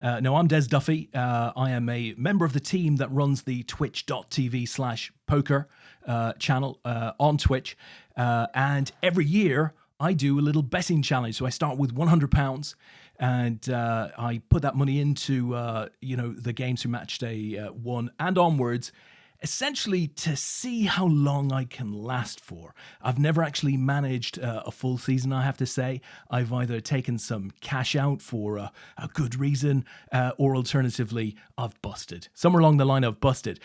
No, I'm Des Duffy. I am a member of the team that runs the twitch.tv/poker channel on Twitch. And every year I do a little betting challenge. So I start with £100 and I put that money into, the games from match day 1 and onwards, essentially to see how long I can last for. I've never actually managed a full season, I have to say. I've either taken some cash out for a good reason, or alternatively, I've busted. Somewhere along the line, I've busted.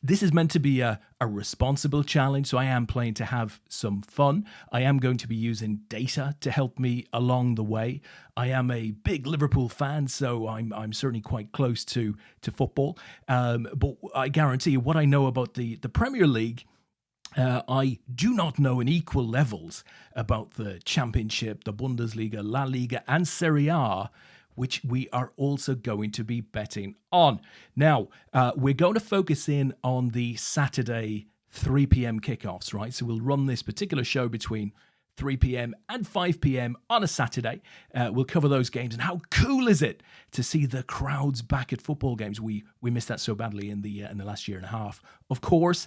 This is meant to be a responsible challenge, so I am playing to have some fun. I am going to be using data to help me along the way. I am a big Liverpool fan, so I'm certainly quite close to football. But I guarantee you, what I know about the Premier League, I do not know in equal levels about the Championship, the Bundesliga, La Liga, and Serie A, which we are also going to be betting on. Now, we're going to focus in on the Saturday 3 p.m. kickoffs, right? So we'll run this particular show between 3 p.m. and 5 p.m. on a Saturday. We'll cover those games. And how cool is it to see the crowds back at football games? We missed that so badly in the last year and a half, of course.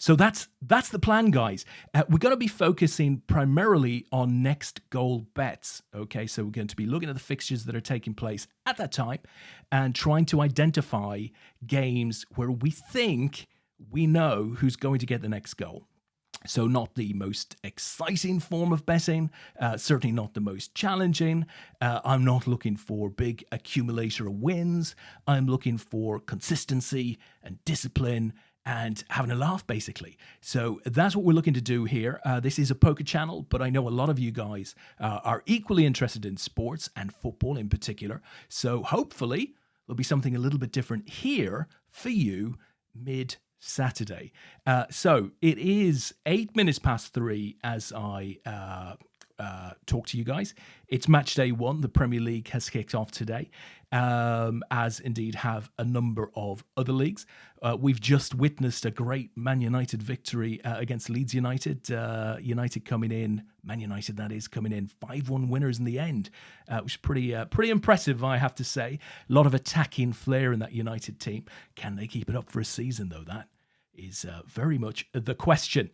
So that's the plan, guys. We're going to be focusing primarily on next goal bets. Okay, so we're going to be looking at the fixtures that are taking place at that time and trying to identify games where we think we know who's going to get the next goal. So not the most exciting form of betting, certainly not the most challenging. I'm not looking for big accumulator of wins. I'm looking for consistency and discipline and having a laugh, basically. So that's what we're looking to do here. This is a poker channel, but I know a lot of you guys are equally interested in sports and football in particular. So hopefully there'll be something a little bit different here for you mid-Saturday. So it is 8 minutes past 3 as I talk to you guys. It's match day 1. The Premier League has kicked off today, as indeed have a number of other leagues. We've just witnessed a great Man United victory against Leeds United. United coming in, Man United that is, coming in 5-1 winners in the end, which is pretty impressive, I have to say. A lot of attacking flair in that United team. Can they keep it up for a season, though? That is very much the question.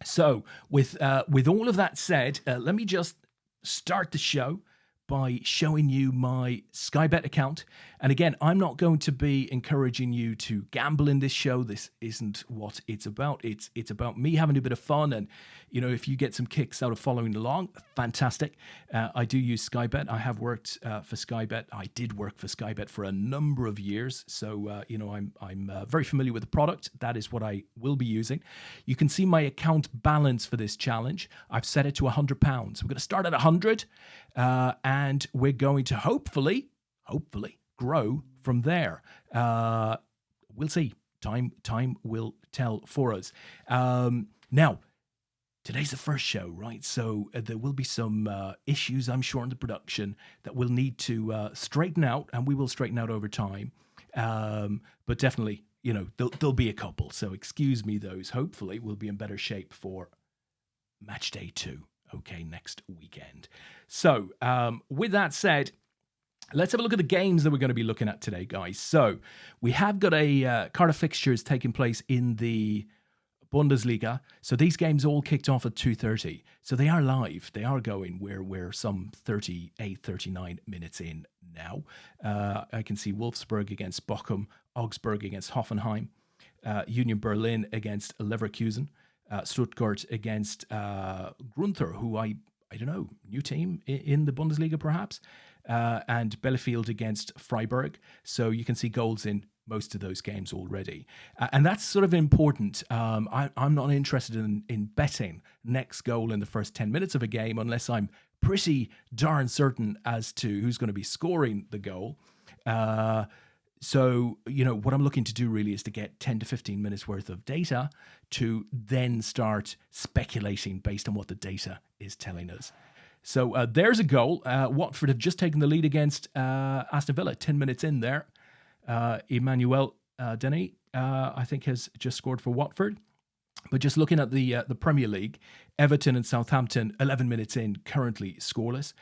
So, with all of that said, let me just start the show by showing you my Sky Bet account. And again, I'm not going to be encouraging you to gamble in this show. This isn't what it's about. It's about me having a bit of fun. And, you know, if you get some kicks out of following along, fantastic. I do use Sky Bet. I have worked for Sky Bet. I did work for Sky Bet for a number of years. So, I'm very familiar with the product. That is what I will be using. You can see my account balance for this challenge. I've set it to £100. We're going to start at 100, and we're going to hopefully grow from there. We'll see. Time will tell for us. Now, today's the first show, right? So there will be some issues, I'm sure, in the production that we'll need to straighten out, and we will straighten out over time. But definitely, you know, there'll be a couple. So excuse me those. Hopefully, we'll be in better shape for match day 2. Okay, next weekend. So with that said, let's have a look at the games that we're going to be looking at today, guys. So we have got a card of fixtures taking place in the Bundesliga. So these games all kicked off at 2:30. So they are live. They are going. We're some 38, 39 minutes in now. I can see Wolfsburg against Bochum, Augsburg against Hoffenheim, Union Berlin against Leverkusen, Stuttgart against Grunther, who I don't know, new team in the Bundesliga perhaps, and Bielefeld against Freiburg. So you can see goals in most of those games already. And that's sort of important. I'm not interested in betting next goal in the first 10 minutes of a game unless I'm pretty darn certain as to who's going to be scoring the goal. So, you know, what I'm looking to do really is to get 10 to 15 minutes worth of data to then start speculating based on what the data is telling us. So there's a goal. Watford have just taken the lead against Aston Villa. 10 minutes in there. Emmanuel Denis, I think, has just scored for Watford. But just looking at the Premier League, Everton and Southampton, 11 minutes in, currently scoreless.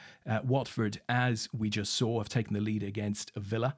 Watford, as we just saw, have taken the lead against Villa.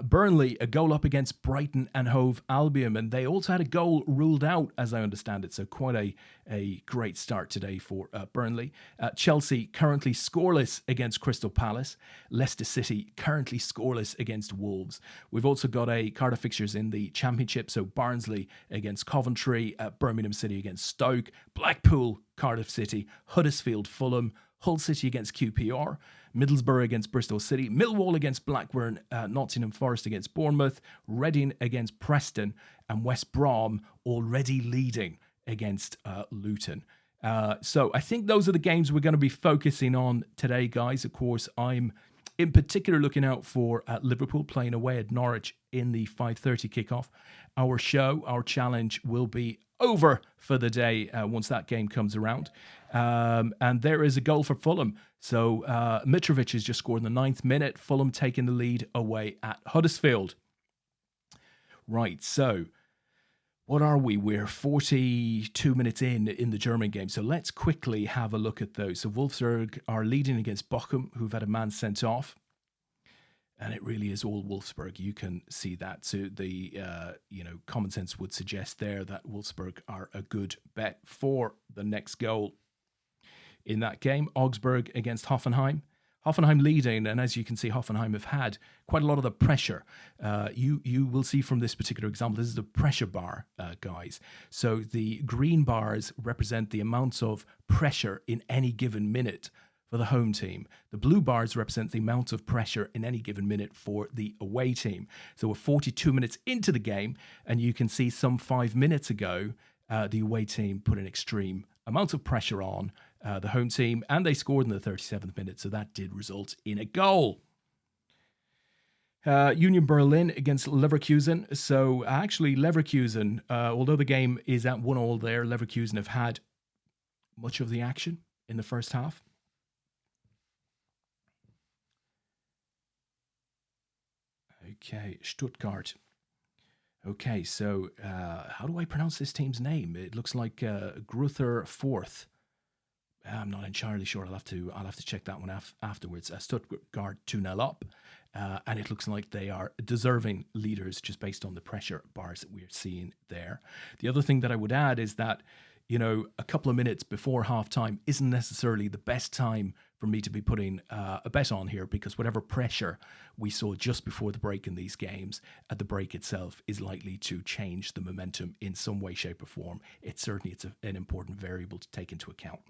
Burnley, a goal up against Brighton and Hove Albion, and they also had a goal ruled out, as I understand it. So quite a great start today for Burnley. Chelsea, currently scoreless against Crystal Palace. Leicester City, currently scoreless against Wolves. We've also got a card of fixtures in the Championship. So Barnsley against Coventry, Birmingham City against Stoke, Blackpool, Cardiff City, Huddersfield, Fulham, Hull City against QPR, Middlesbrough against Bristol City, Millwall against Blackburn, Nottingham Forest against Bournemouth, Reading against Preston, and West Brom already leading against Luton. So I think those are the games we're going to be focusing on today, guys. Of course, I'm in particular looking out for Liverpool playing away at Norwich in the 5:30 kickoff. Our challenge will be over for the day once that game comes around. And there is a goal for Fulham. So Mitrovic has just scored in the 9th minute. Fulham taking the lead away at Huddersfield. Right, so what are we? We're 42 minutes in the German game. So let's quickly have a look at those. So Wolfsburg are leading against Bochum, who've had a man sent off. And it really is all Wolfsburg. You can see that. So the common sense would suggest there that Wolfsburg are a good bet for the next goal in that game. Augsburg against Hoffenheim. Hoffenheim leading, and as you can see, Hoffenheim have had quite a lot of the pressure. You will see from this particular example, this is the pressure bar, guys. So the green bars represent the amounts of pressure in any given minute for the home team. The blue bars represent the amount of pressure in any given minute for the away team. So we're 42 minutes into the game, and you can see some 5 minutes ago, the away team put an extreme amount of pressure on the home team, and they scored in the 37th minute, so that did result in a goal. Union Berlin against Leverkusen. So actually Leverkusen, although the game is at 1-1 there, Leverkusen have had much of the action in the first half. Okay, Stuttgart. Okay, so how do I pronounce this team's name? It looks like Gruther Fourth. I'm not entirely sure. I'll have to check that one afterwards. Stuttgart 2-0 up, and it looks like they are deserving leaders just based on the pressure bars that we're seeing there. The other thing that I would add is that, a couple of minutes before halftime isn't necessarily the best time for me to be putting a bet on here, because whatever pressure we saw just before the break in these games, at the break itself is likely to change the momentum in some way, shape, or form. It's an important variable to take into account.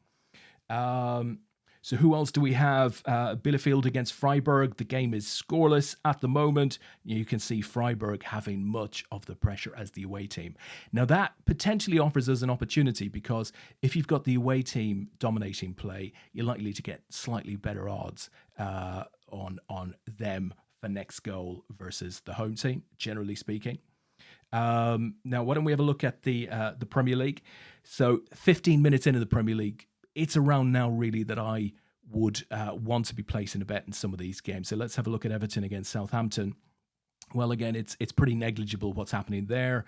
So who else do we have? Bielefeld against Freiburg. The game is scoreless at the moment. You can see Freiburg having much of the pressure as the away team. Now that potentially offers us an opportunity, because if you've got the away team dominating play, you're likely to get slightly better odds on them for next goal versus the home team, generally speaking. Now, why don't we have a look at the Premier League? So 15 minutes into the Premier League, it's around now really that I would want to be placing a bet in some of these games. So let's have a look at Everton against Southampton. Well, again, it's pretty negligible what's happening there.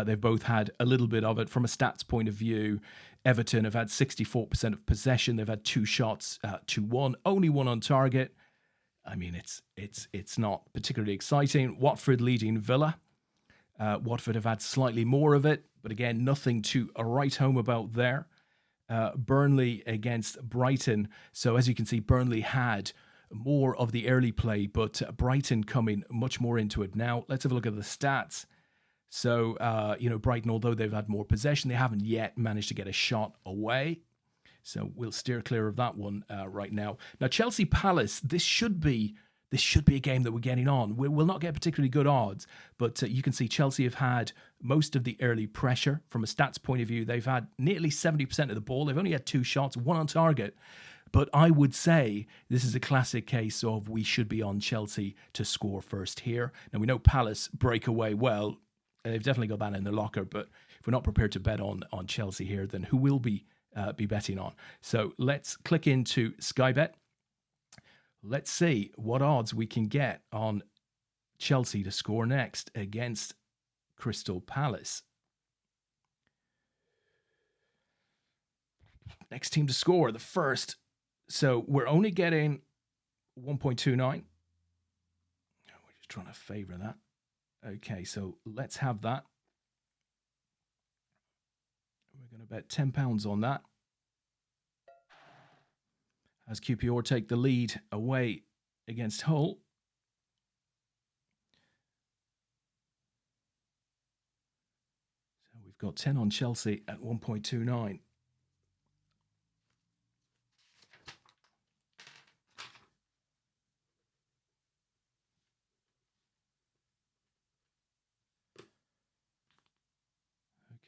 They've both had a little bit of it. From a stats point of view, Everton have had 64% of possession. They've had 2 shots to 1, only 1 on target. I mean, it's not particularly exciting. Watford leading Villa. Watford have had slightly more of it, but again, nothing to write home about there. Burnley against Brighton. So as you can see, Burnley had more of the early play, but Brighton coming much more into it now. Let's have a look at the stats. So, Brighton, although they've had more possession, they haven't yet managed to get a shot away. So we'll steer clear of that one right now. Now, Chelsea Palace, this should be a game that we're getting on. We'll not get particularly good odds, but you can see Chelsea have had most of the early pressure. From a stats point of view, they've had nearly 70% of the ball. They've only had 2 shots, 1 on target. But I would say this is a classic case of we should be on Chelsea to score first here. Now, we know Palace break away well. They've definitely got that in their locker, but if we're not prepared to bet on Chelsea here, then who will be betting on? So let's click into Sky Bet. Let's see what odds we can get on Chelsea to score next against Crystal Palace. Next team to score, the first. So we're only getting 1.29. We're just trying to favor that. Okay, so let's have that. We're going to bet £10 on that. As QPR take the lead away against Hull. So we've got 10 on Chelsea at 1.29.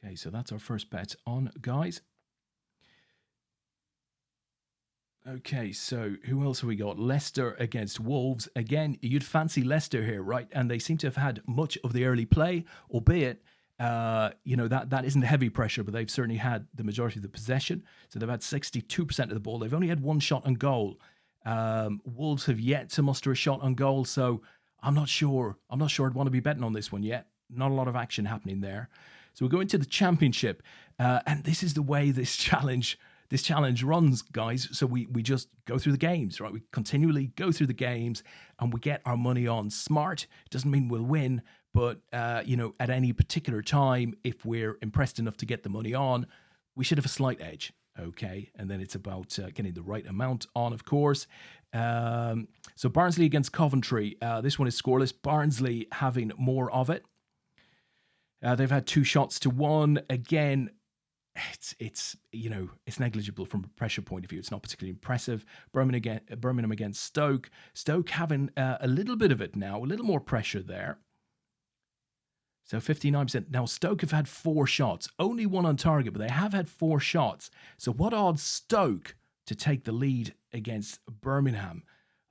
Okay, so that's our first bet on, guys. Okay, so who else have we got? Leicester against Wolves. Again, you'd fancy Leicester here, right? And they seem to have had much of the early play, albeit, that isn't heavy pressure, but they've certainly had the majority of the possession. So they've had 62% of the ball. They've only had one shot on goal. Wolves have yet to muster a shot on goal, so I'm not sure. I'd want to be betting on this one yet. Not a lot of action happening there. So we're going to the Championship, and this is the way this challenge runs, guys. So we just go through the games, right? We continually go through the games, and we get our money on smart. It doesn't mean we'll win, but at any particular time, if we're impressed enough to get the money on, we should have a slight edge, okay? And then it's about getting the right amount on, of course. So Barnsley against Coventry. This one is scoreless. Barnsley having more of it. They've had 2 shots to 1. Again, it's negligible from a pressure point of view. It's not particularly impressive. Birmingham against Stoke. Stoke having a little bit of it now, a little more pressure there. So 59%. Now Stoke have had 4 shots, only 1 on target, but they have had 4 shots. So what odds Stoke to take the lead against Birmingham?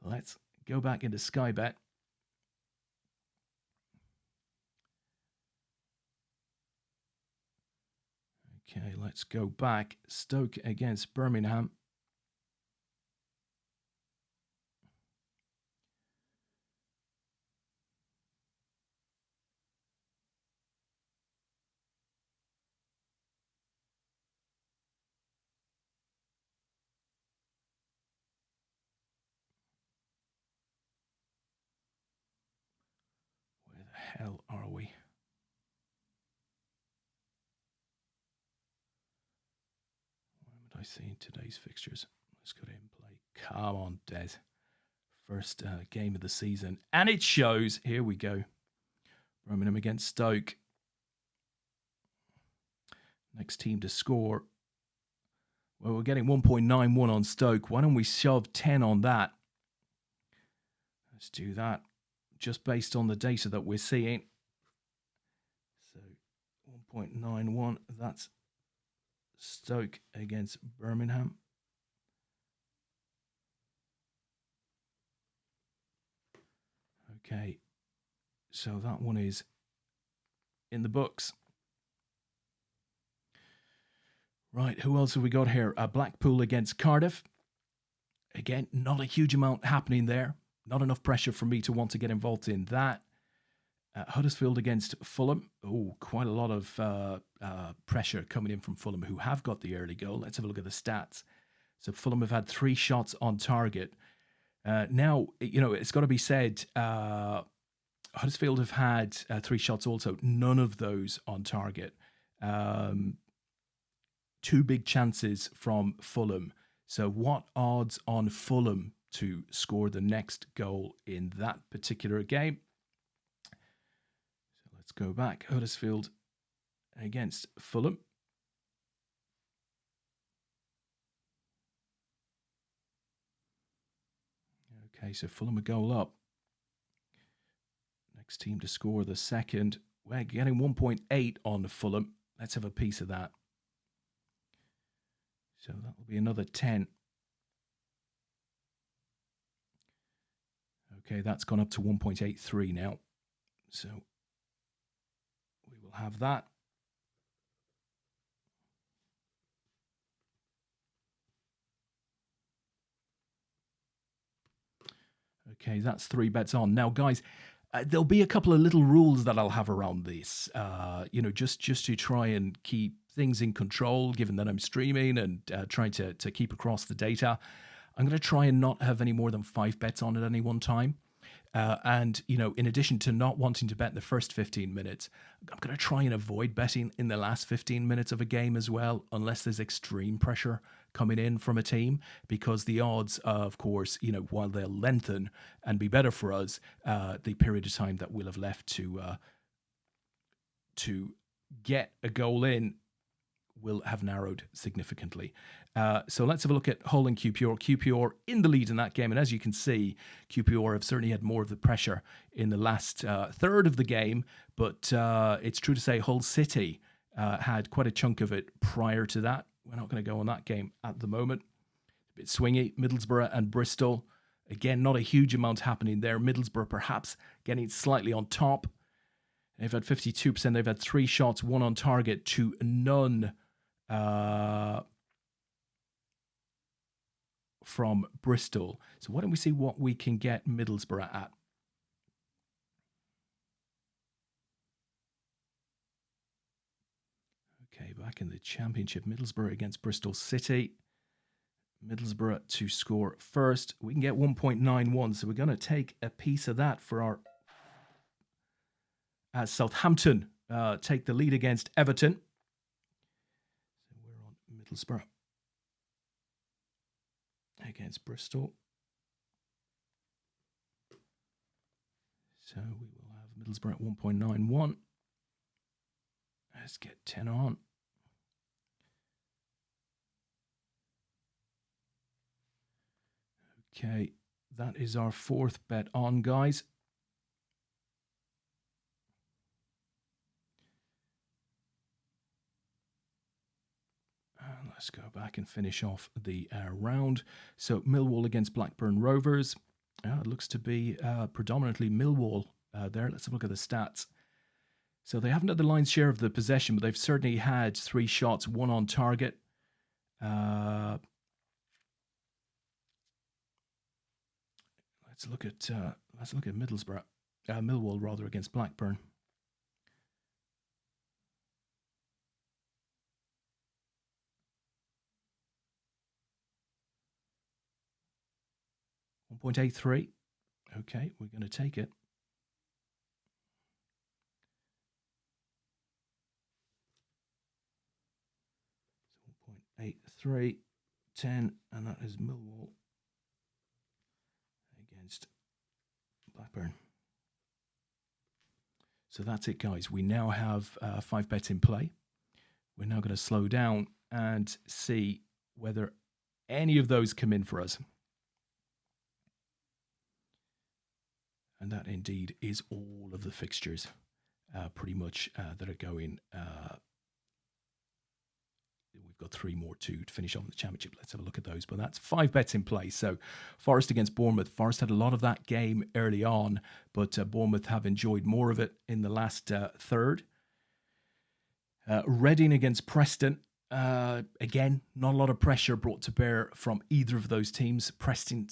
Let's go back into Sky Bet. Okay, let's go back. Stoke against Birmingham. Where the hell are we? I see in today's fixtures. Let's go to in play. Come on, Des. First game of the season. And it shows. Here we go. Birmingham against Stoke. Next team to score. Well, we're getting 1.91 on Stoke. Why don't we shove 10 on that? Let's do that. Just based on the data that we're seeing. So 1.91. That's Stoke against Birmingham. Okay, so that one is in the books. Right, who else have we got here? Blackpool against Cardiff. Again, not a huge amount happening there. Not enough pressure for me to want to get involved in that. Huddersfield against Fulham. Oh, quite a lot of pressure coming in from Fulham, who have got the early goal. Let's have a look at the stats. So Fulham have had 3 shots on target. Now, it's got to be said, Huddersfield have had 3 shots also. None of those on target. 2 big chances from Fulham. So what odds on Fulham to score the next goal in that particular game? Let's go back. Huddersfield against Fulham. Okay, so Fulham a goal up. Next team to score the second. We're getting 1.8 on Fulham. Let's have a piece of that. So that will be another 10. Okay, that's gone up to 1.83 now. So we will have that. Okay, that's 3 bets on. Now, guys, there'll be a couple of little rules that I'll have around this, just to try and keep things in control, given that I'm streaming and trying to keep across the data, I'm going to try and not have any more than 5 bets on at any one time. And, in addition to not wanting to bet in the first 15 minutes, I'm going to try and avoid betting in the last 15 minutes of a game as well, unless there's extreme pressure coming in from a team, because the odds, of course, while they'll lengthen and be better for us, the period of time that we'll have left to get a goal in will have narrowed significantly. So let's have a look at Hull and QPR. QPR in the lead in that game. And as you can see, QPR have certainly had more of the pressure in the last third of the game. But it's true to say Hull City had quite a chunk of it prior to that. We're not going to go on that game at the moment. A bit swingy. Middlesbrough and Bristol. Again, not a huge amount happening there. Middlesbrough perhaps getting slightly on top. They've had 52%. They've had 3 shots, 1 on target to none from Bristol. So why don't we see what we can get Middlesbrough at? Okay, back in the Championship, Middlesbrough against Bristol City. Middlesbrough to score first. We can get 1.91, so we're going to take a piece of that for our... As Southampton take the lead against Everton. So we're on Middlesbrough against Bristol. So we will have Middlesbrough at 1.91. Let's get 10 on. Okay, that is our 4th bet on, guys. Let's go back and finish off the round. So Millwall against Blackburn Rovers. It looks to be predominantly Millwall there. Let's have a look at the stats. So they haven't had the lion's share of the possession, but they've certainly had 3 shots, 1 on target. Let's look at Millwall rather against Blackburn. .83. Okay, we're going to take it. So 1.83, 10, and that is Millwall against Blackburn. So that's it, guys. We now have 5 bets in play. We're now going to slow down and see whether any of those come in for us. And that indeed is all of the fixtures pretty much that are going. We've got 3 more to finish off the Championship. Let's have a look at those. But that's 5 bets in play. So Forest against Bournemouth. Forest had a lot of that game early on, but Bournemouth have enjoyed more of it in the last third. Reading against Preston. Again, not a lot of pressure brought to bear from either of those teams. Preston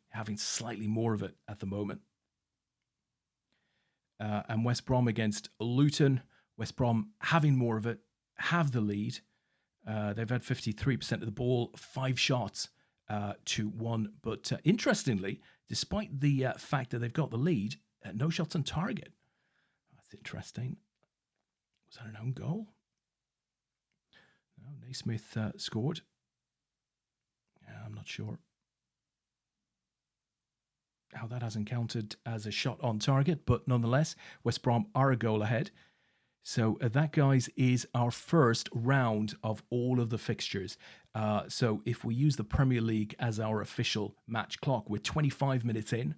having slightly more of it at the moment. And West Brom against Luton. West Brom having more of it, have the lead. They've had 53% of the ball, 5 shots to 1. But interestingly, despite the fact that they've got the lead, no shots on target. That's interesting. Was that an own goal? No, Naismith scored. I'm not sure how that hasn't counted as a shot on target, but nonetheless, West Brom are a goal ahead. So that, guys, is our first round of all of the fixtures. So if we use the Premier League as our official match clock, we're 25 minutes in.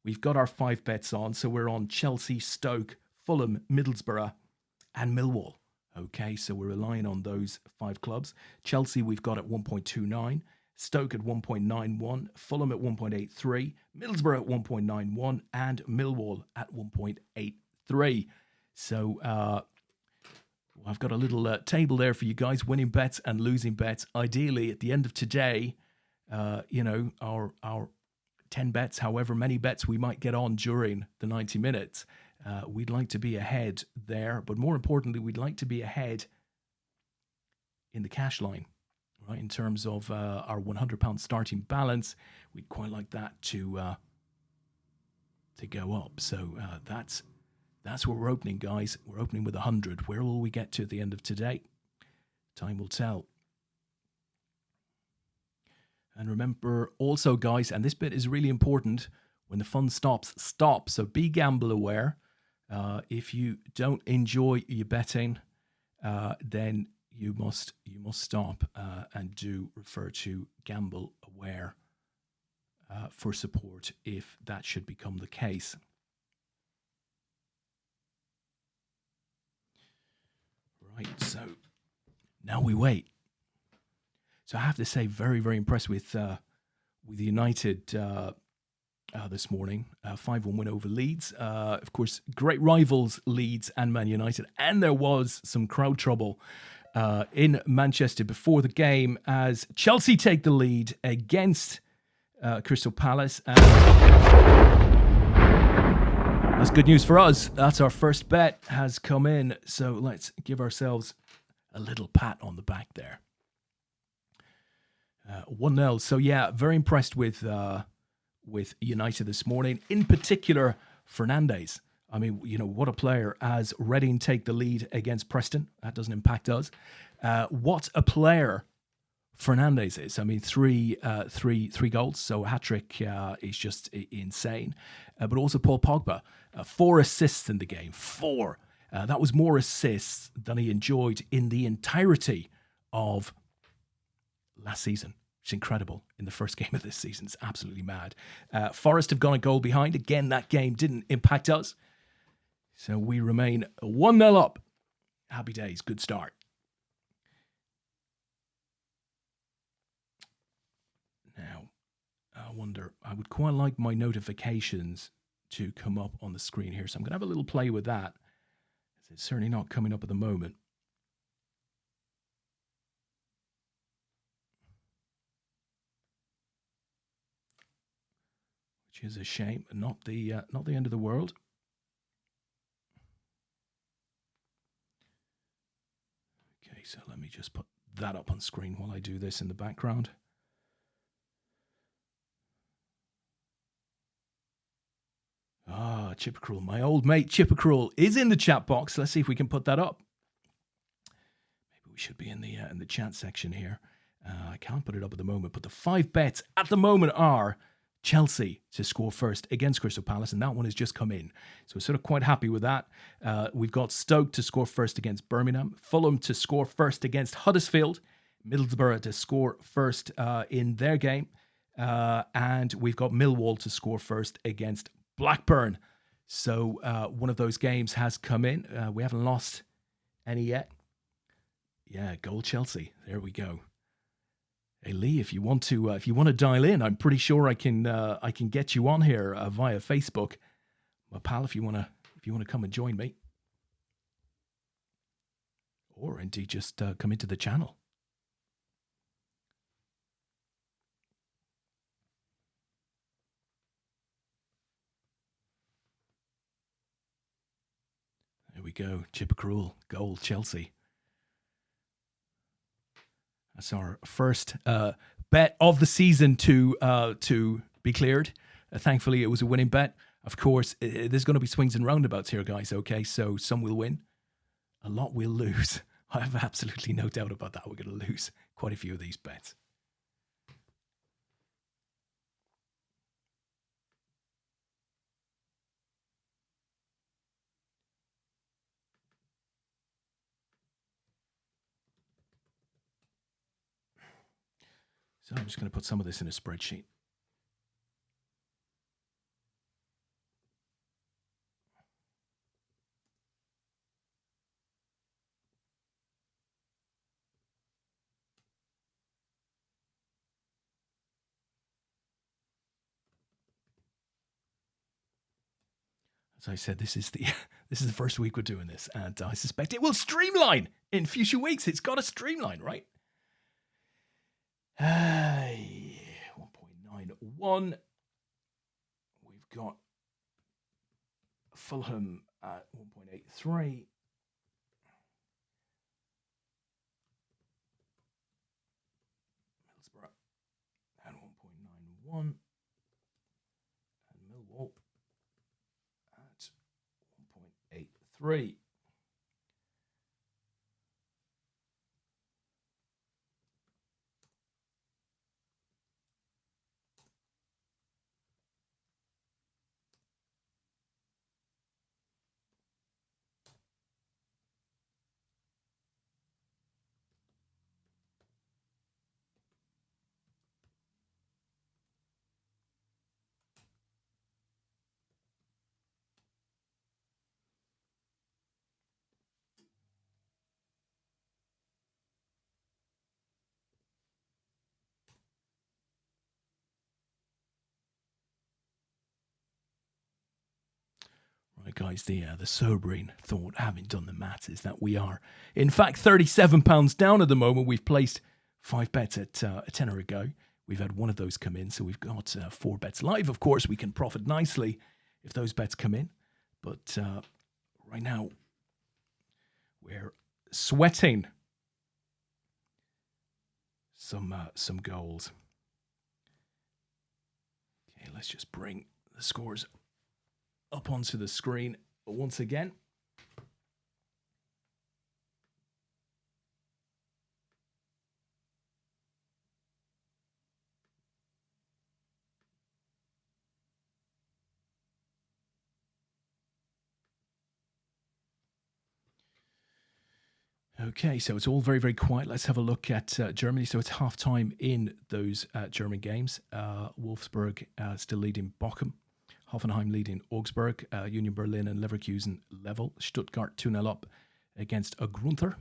We've got our 5 bets on. So we're on Chelsea, Stoke, Fulham, Middlesbrough, and Millwall. Okay, so we're relying on those 5 clubs. Chelsea, we've got at 1.29. Stoke at 1.91, Fulham at 1.83, Middlesbrough at 1.91, and Millwall at 1.83. So I've got a little table there for you guys, winning bets and losing bets. Ideally, at the end of today, our 10 bets, however many bets we might get on during the 90 minutes, we'd like to be ahead there. But more importantly, we'd like to be ahead in the cash line, right? In terms of our £100 starting balance, we'd quite like that to go up. So that's where we're opening, guys. We're opening with 100. Where will we get to at the end of today? Time will tell. And remember also, guys, and this bit is really important, when the fun stops, stop. So be gamble aware. If you don't enjoy your betting, then you must stop and do refer to gamble aware for support if that should become the case. Right, so now we wait. So I have to say, very, very impressed with United this morning. 5-1 win over Leeds. Of course, great rivals, Leeds and Man United. And there was some crowd trouble in Manchester before the game as Chelsea take the lead against Crystal Palace. And that's good news for us. That's our first bet has come in. So let's give ourselves a little pat on the back there. 1-0. So yeah, very impressed with United this morning. In particular, Fernandes. I mean, you know, what a player as Reading take the lead against Preston. That doesn't impact us. What a player Fernandes is. I mean, three goals. So a hat-trick is just insane. But also Paul Pogba. 4 assists in the game. 4. That was more assists than he enjoyed in the entirety of last season. It's incredible in the first game of this season. It's absolutely mad. Forest have gone a goal behind. Again, that game didn't impact us. So we remain 1-0 up. Happy days. Good start. Now, I wonder, I would quite like my notifications to come up on the screen here. So I'm going to have a little play with that. It's certainly not coming up at the moment. Which is a shame, not the end of the world. Okay, so let me just put that up on screen while I do this in the background. Ah, Chippercruel, my old mate Chippercruel is in the chat box. Let's see if we can put that up. Maybe we should be in the chat section here. I can't put it up at the moment, but the 5 bets at the moment are Chelsea to score first against Crystal Palace, and that one has just come in. So we're sort of quite happy with that. We've got Stoke to score first against Birmingham, Fulham to score first against Huddersfield, Middlesbrough to score first in their game, and we've got Millwall to score first against Blackburn. So one of those games has come in. We haven't lost any yet. Yeah, goal Chelsea. There we go. Hey Lee, if you want to dial in, I'm pretty sure I can get you on here via Facebook, my pal. If you want to come and join me, or indeed just come into the channel. There we go. Chippercruel, goal Chelsea. That's our first bet of the season to be cleared. Thankfully, it was a winning bet. Of course, there's going to be swings and roundabouts here, guys. Okay, so some will win, a lot will lose. I have absolutely no doubt about that. We're going to lose quite a few of these bets. So I'm just going to put some of this in a spreadsheet. As I said, this is the first week we're doing this, and I suspect it will streamline in future weeks. It's got to streamline, right? 1.91. We've got Fulham at 1.83. 1. And Millwall at 1.83. Right, guys, the sobering thought, having done the maths, is that we are, in fact, £37 down at the moment. We've placed 5 bets at a tenner a go. We've had one of those come in, so we've got 4 bets live. Of course, we can profit nicely if those bets come in. But right now, we're sweating some goals. Okay, let's just bring the scores up onto the screen once again. Okay, so it's all very, very quiet. Let's have a look at Germany. So it's half-time in those German games. Wolfsburg still leading Bochum. Hoffenheim leading Augsburg. Union Berlin and Leverkusen level. Stuttgart 2-0 up against Grunther.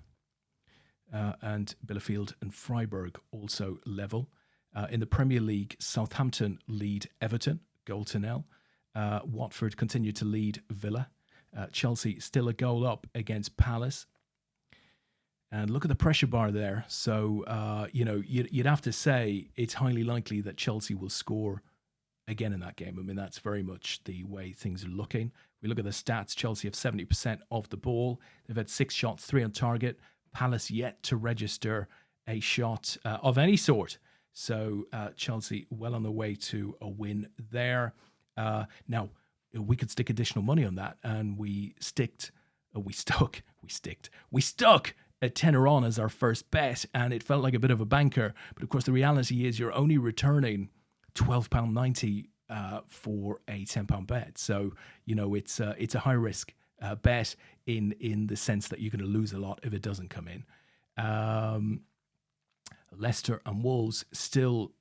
And Bielefeld and Freiburg also level. In the Premier League, Southampton lead Everton, goal to nil. Watford continue to lead Villa. Chelsea still a goal up against Palace. And look at the pressure bar there. So, you'd have to say it's highly likely that Chelsea will score again in that game. I mean, that's very much the way things are looking. We look at the stats. Chelsea have 70% of the ball. They've had 6 shots, 3 on target. Palace yet to register a shot of any sort. So Chelsea well on the way to a win there. Now, we could stick additional money on that, and we stuck a tenner on as our first bet, and it felt like a bit of a banker. But of course, the reality is you're only returning £12.90 for a £10 bet. So, it's a high risk bet in the sense that you're going to lose a lot if it doesn't come in. Leicester and Wolves still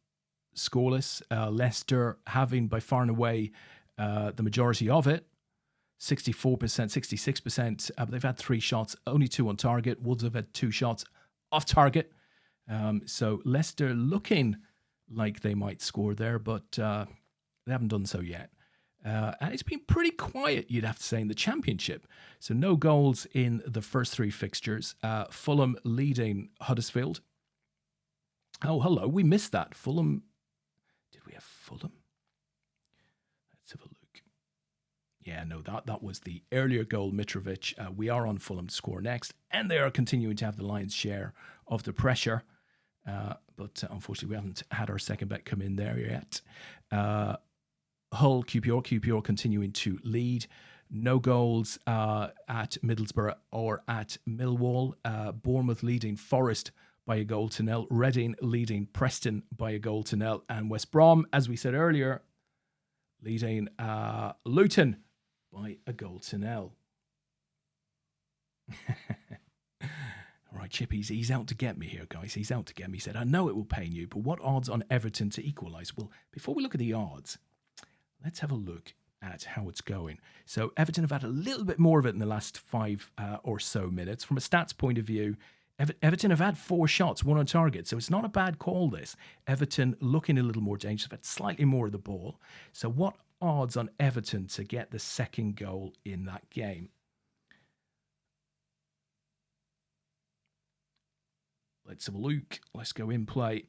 scoreless. Leicester having by far and away the majority of it. 64%, 66%, but they've had 3 shots, only 2 on target. Wolves have had 2 shots off target. So Leicester looking like they might score there, but they haven't done so yet. And it's been pretty quiet, you'd have to say, in the Championship. So no goals in the first 3 fixtures. Fulham leading Huddersfield. Oh, hello, we missed that. Fulham. Did we have Fulham? Let's have a look. Yeah, no, that was the earlier goal, Mitrovic. We are on Fulham to score next, and they are continuing to have the lion's share of the pressure. But unfortunately, we haven't had our second bet come in there yet. Hull, QPR continuing to lead. No goals at Middlesbrough or at Millwall. Bournemouth leading Forest by a goal to nil. Reading leading Preston by a goal to nil. And West Brom, as we said earlier, leading Luton by a goal to nil. All right, Chippy, he's out to get me here, guys. He's out to get me. He said, I know it will pain you, but what odds on Everton to equalise? Well, before we look at the odds, let's have a look at how it's going. So Everton have had a little bit more of it in the last 5 or so minutes. From a stats point of view, Everton have had 4 shots, 1 on target. So it's not a bad call, this. Everton looking a little more dangerous, but slightly more of the ball. So what odds on Everton to get the second goal in that game? Let's have a look. Let's go in play.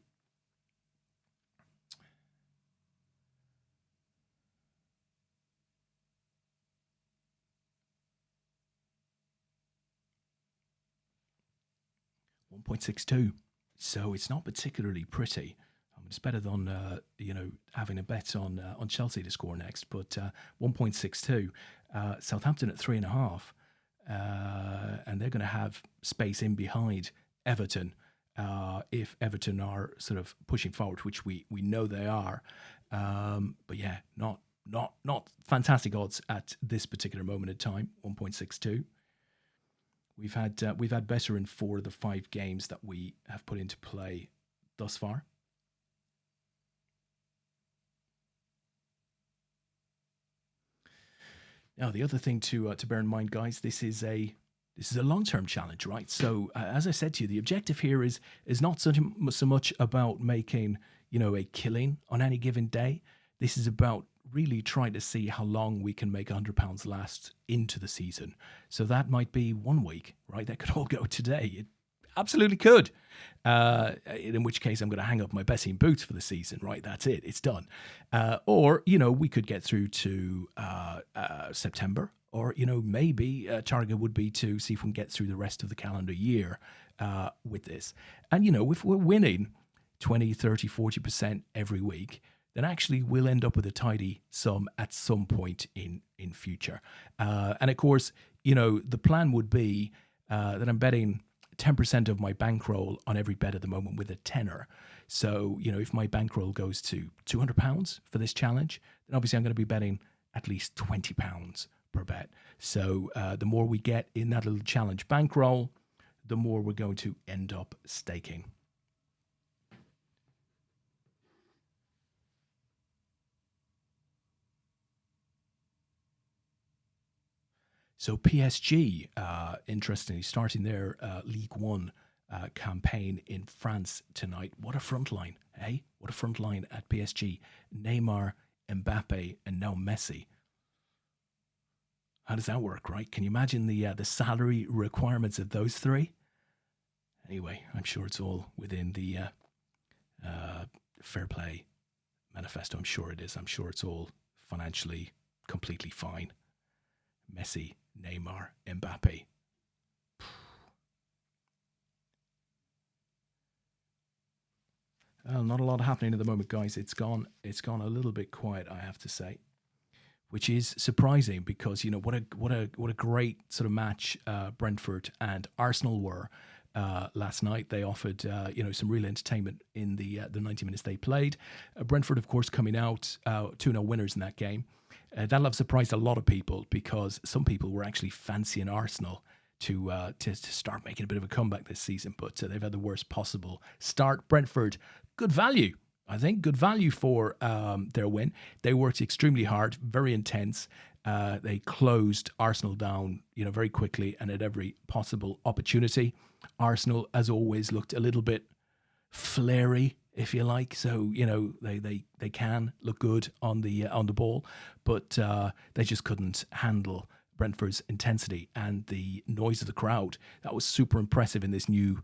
£1.62. So it's not particularly pretty. I'm It's better than having a bet on Chelsea to score next. But 1.62, Southampton at 3.5, and they're going to have space in behind Everton if Everton are sort of pushing forward, which we know they are. But yeah, not fantastic odds at this particular moment in time. 1.62. We've had better in 4 of the 5 games that we have put into play thus far. Now, the other thing to bear in mind, guys, this is a long-term challenge, right? So, as I said to you, the objective here is not so much about making a killing on any given day. This is about really trying to see how long we can make £100 last into the season. So that might be 1 week, right? That could all go today. It absolutely could. In which case, I'm going to hang up my betting boots for the season, right? That's it. It's done. Or we could get through to September. Or, maybe target would be to see if we can get through the rest of the calendar year with this. And, if we're winning 20, 30, 40% every week, then actually we'll end up with a tidy sum at some point in future. And of course, the plan would be that I'm betting 10% of my bankroll on every bet at the moment with a tenner. So, if my bankroll goes to £200 for this challenge, then obviously I'm going to be betting at least £20 per bet. So the more we get in that little challenge bankroll, the more we're going to end up staking. So PSG, interestingly, starting their League One campaign in France tonight. What a front line, eh? What a front line at PSG. Neymar, Mbappe, and now Messi. How does that work, right? Can you imagine the salary requirements of those three? Anyway, I'm sure it's all within the fair play manifesto. I'm sure it is. I'm sure it's all financially completely fine. Messi, Neymar, Mbappe. Well, not a lot happening at the moment, guys. It's gone a little bit quiet, I have to say, which is surprising because what a great sort of match Brentford and Arsenal were last night. They offered some real entertainment in the 90 minutes they played. Brentford, of course, coming out 2-0 winners in that game. That'll have surprised a lot of people because some people were actually fancying Arsenal to start making a bit of a comeback this season, but they've had the worst possible start. Brentford, good value. I think good value for their win. They worked extremely hard, very intense. They closed Arsenal down, very quickly and at every possible opportunity. Arsenal, as always, looked a little bit flary, if you like. So they can look good on the ball, but they just couldn't handle Brentford's intensity and the noise of the crowd. That was super impressive in this new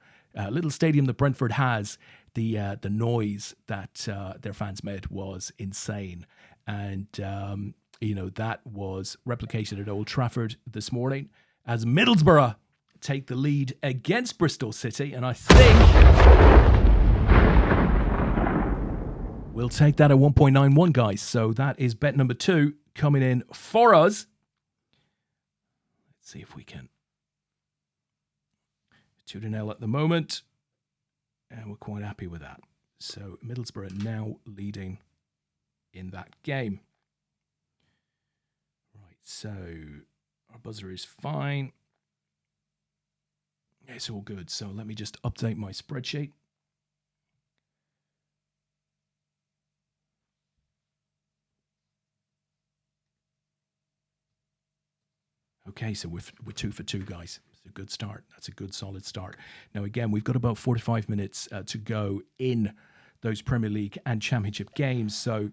little stadium that Brentford has. The noise that their fans made was insane, and that was replicated at Old Trafford this morning as Middlesbrough take the lead against Bristol City, and I think we'll take that at 1.91, guys. So that is bet number 2 coming in for us. Let's see if we can. 2-0 at the moment, and we're quite happy with that. So Middlesbrough now leading in that game. Right, so our buzzer is fine. It's all good. So let me just update my spreadsheet. Okay, so we're 2 for 2, guys. It's a good start. That's a good, solid start. Now, again, we've got about 45 minutes to go in those Premier League and Championship games. So,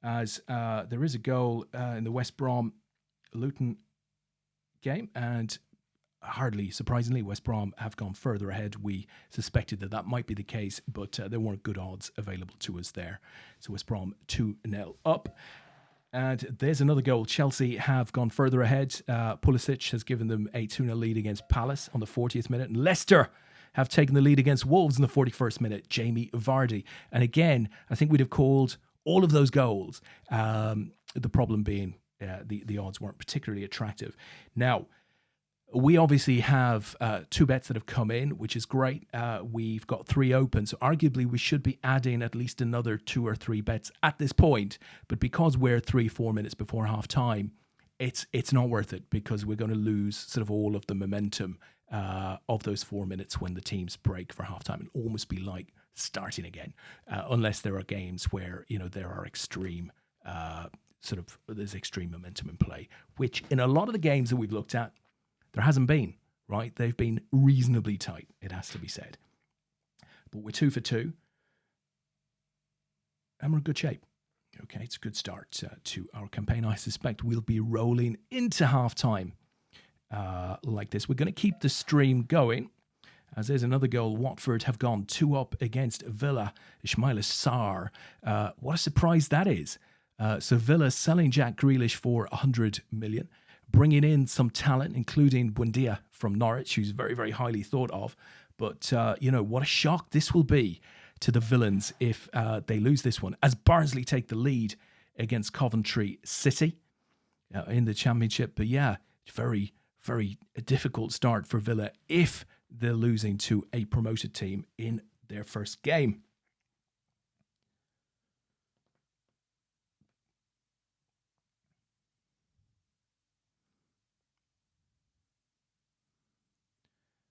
as there is a goal in the West Brom Luton game, and hardly surprisingly, West Brom have gone further ahead. We suspected that might be the case, but there weren't good odds available to us there. So West Brom 2-0 up. And there's another goal. Chelsea have gone further ahead. Pulisic has given them a 2-0 lead against Palace on the 40th minute. And Leicester have taken the lead against Wolves in the 41st minute. Jamie Vardy. And again, I think we'd have called all of those goals. The problem being the odds weren't particularly attractive. Now, we obviously have 2 bets that have come in, which is great. We've got 3 open, so arguably we should be adding at least another 2 or 3 bets at this point. But because we're 3-4 minutes before half time, it's not worth it, because we're going to lose sort of all of the momentum of those 4 minutes when the teams break for half time, and almost be like starting again, unless there are games where there are extreme there's extreme momentum in play, which in a lot of the games that we've looked at, there hasn't been, right? They've been reasonably tight, it has to be said. But we're 2 for 2. And we're in good shape. Okay, it's a good start to our campaign. I suspect we'll be rolling into half-time like this. We're going to keep the stream going, as there's another goal. Watford have gone 2 up against Villa. Ismaila Sarr. What a surprise that is. So Villa selling Jack Grealish for 100 million. Bringing in some talent, including Buendia from Norwich, who's very, very highly thought of. But, what a shock this will be to the Villains if they lose this one, as Barnsley take the lead against Coventry City in the Championship. But yeah, very, very difficult start for Villa if they're losing to a promoted team in their first game.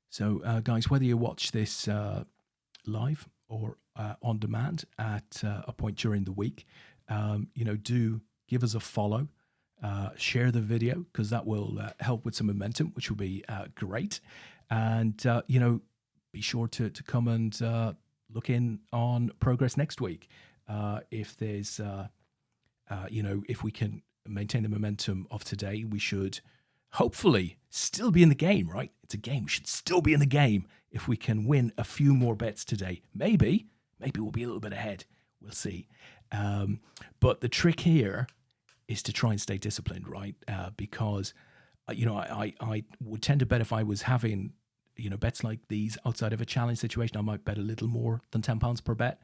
So, guys, whether you watch this live or on demand at a point during the week, do give us a follow, share the video, because that will help with some momentum, which will be great. And, be sure to come and look in on progress next week. If there's, if we can maintain the momentum of today, we should hopefully still be in the game, right? It's a game. We should still be in the game if we can win a few more bets today. Maybe we'll be a little bit ahead. We'll see. But the trick here is to try and stay disciplined, right? Because, I would tend to bet if I was having, bets like these outside of a challenge situation, I might bet a little more than £10 per bet.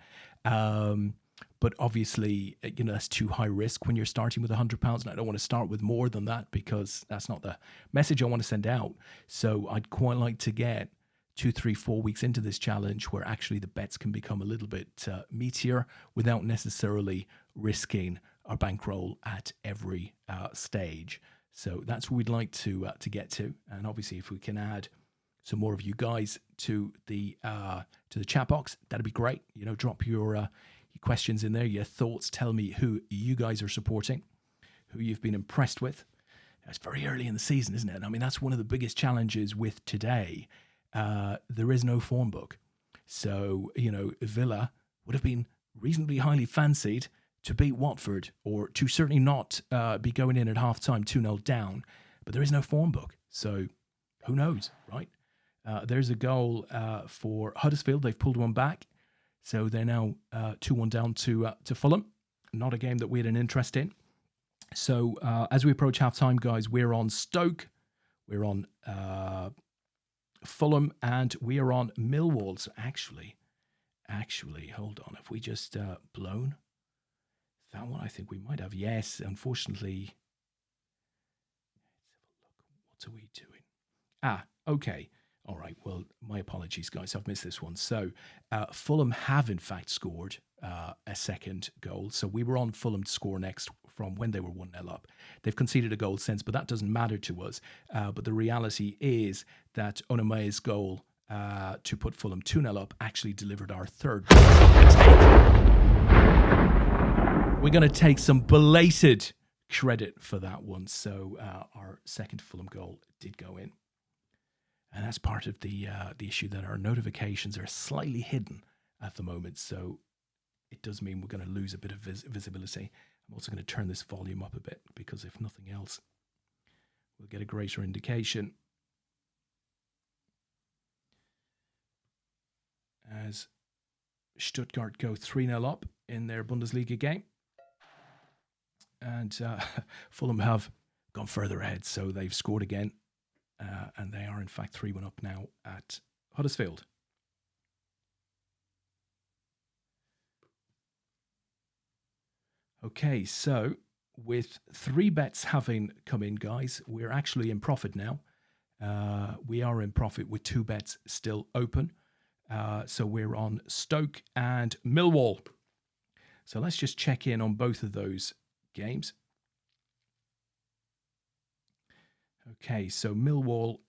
But obviously, that's too high risk when you're starting with £100, and I don't want to start with more than that, because that's not the message I want to send out. So I'd quite like to get 2, 3, 4 weeks into this challenge where actually the bets can become a little bit meatier without necessarily risking our bankroll at every stage. So that's what we'd like to get to. And obviously, if we can add some more of you guys to the chat box, that'd be great. Drop your questions in there, your thoughts. Tell me who you guys are supporting, who you've been impressed with. It's very early in the season, isn't it? I mean, that's one of the biggest challenges with today. There is no form book. So, Villa would have been reasonably highly fancied to beat Watford, or to certainly not be going in at half-time 2-0 down. But there is no form book. So who knows, right? There's a goal for Huddersfield. They've pulled one back. So they're now 2-1 down to Fulham. Not a game that we had an interest in. So as we approach half-time, guys, we're on Stoke, we're on Fulham, and we are on Millwall. So actually, hold on. Have we just blown that one? I think we might have. Yes, unfortunately. Let's have a look. What are we doing? Okay. All right, well, my apologies, guys. I've missed this one. So Fulham have, in fact, scored a second goal. So we were on Fulham to score next from when they were 1-0 up. They've conceded a goal since, but that doesn't matter to us. But the reality is that Onome's goal to put Fulham 2-0 up actually delivered our third goal. We're going to take some belated credit for that one. So our second Fulham goal did go in. And that's part of the issue, that our notifications are slightly hidden at the moment. So it does mean we're going to lose a bit of visibility. I'm also going to turn this volume up a bit, because if nothing else, we'll get a greater indication as Stuttgart go 3-0 up in their Bundesliga game. And Fulham have gone further ahead, so they've scored again. And they are, in fact, 3-1 up now at Huddersfield. Okay, so with three bets having come in, guys, we're actually in profit now. We are in profit with two bets still open. So we're on Stoke and Millwall. So let's just check in on both of those games. Okay, so Millwall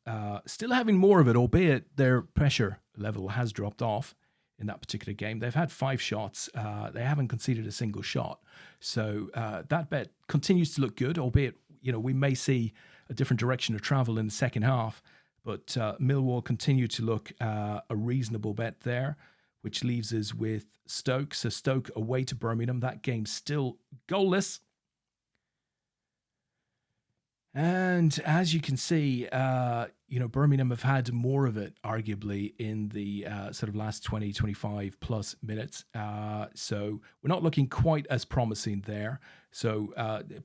still having more of it, albeit their pressure level has dropped off in that particular game. They've had 5 shots. They haven't conceded a single shot. So that bet continues to look good, albeit, we may see a different direction of travel in the second half. But Millwall continue to look a reasonable bet there, which leaves us with Stoke. So Stoke away to Birmingham. That game still goalless. And as you can see, Birmingham have had more of it, arguably, in the sort of last 20, 25 plus minutes. So we're not looking quite as promising there. So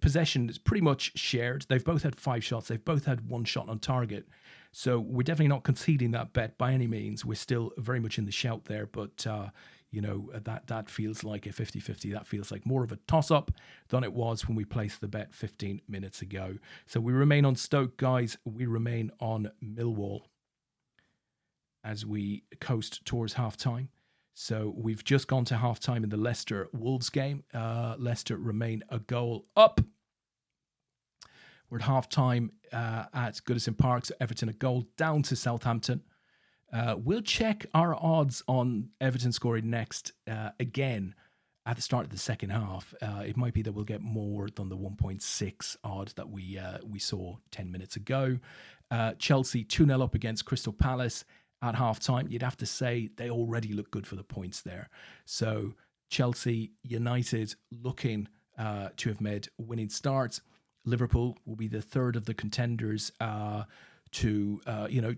possession is pretty much shared. They've both had 5 shots. They've both had 1 shot on target. So we're definitely not conceding that bet by any means. We're still very much in the shout there, but that feels like a 50-50. That feels like more of a toss-up than it was when we placed the bet 15 minutes ago. So we remain on Stoke, guys. We remain on Millwall as we coast towards half-time. So we've just gone to half-time in the Leicester-Wolves game. Leicester remain a goal up. We're at half-time at Goodison Park. So Everton a goal down to Southampton. We'll check our odds on Everton scoring next again at the start of the second half. It might be that we'll get more than the 1.6 odd that we saw 10 minutes ago. Chelsea 2-0 up against Crystal Palace at half-time. You'd have to say they already look good for the points there. So Chelsea United looking to have made winning starts. Liverpool will be the third of the contenders to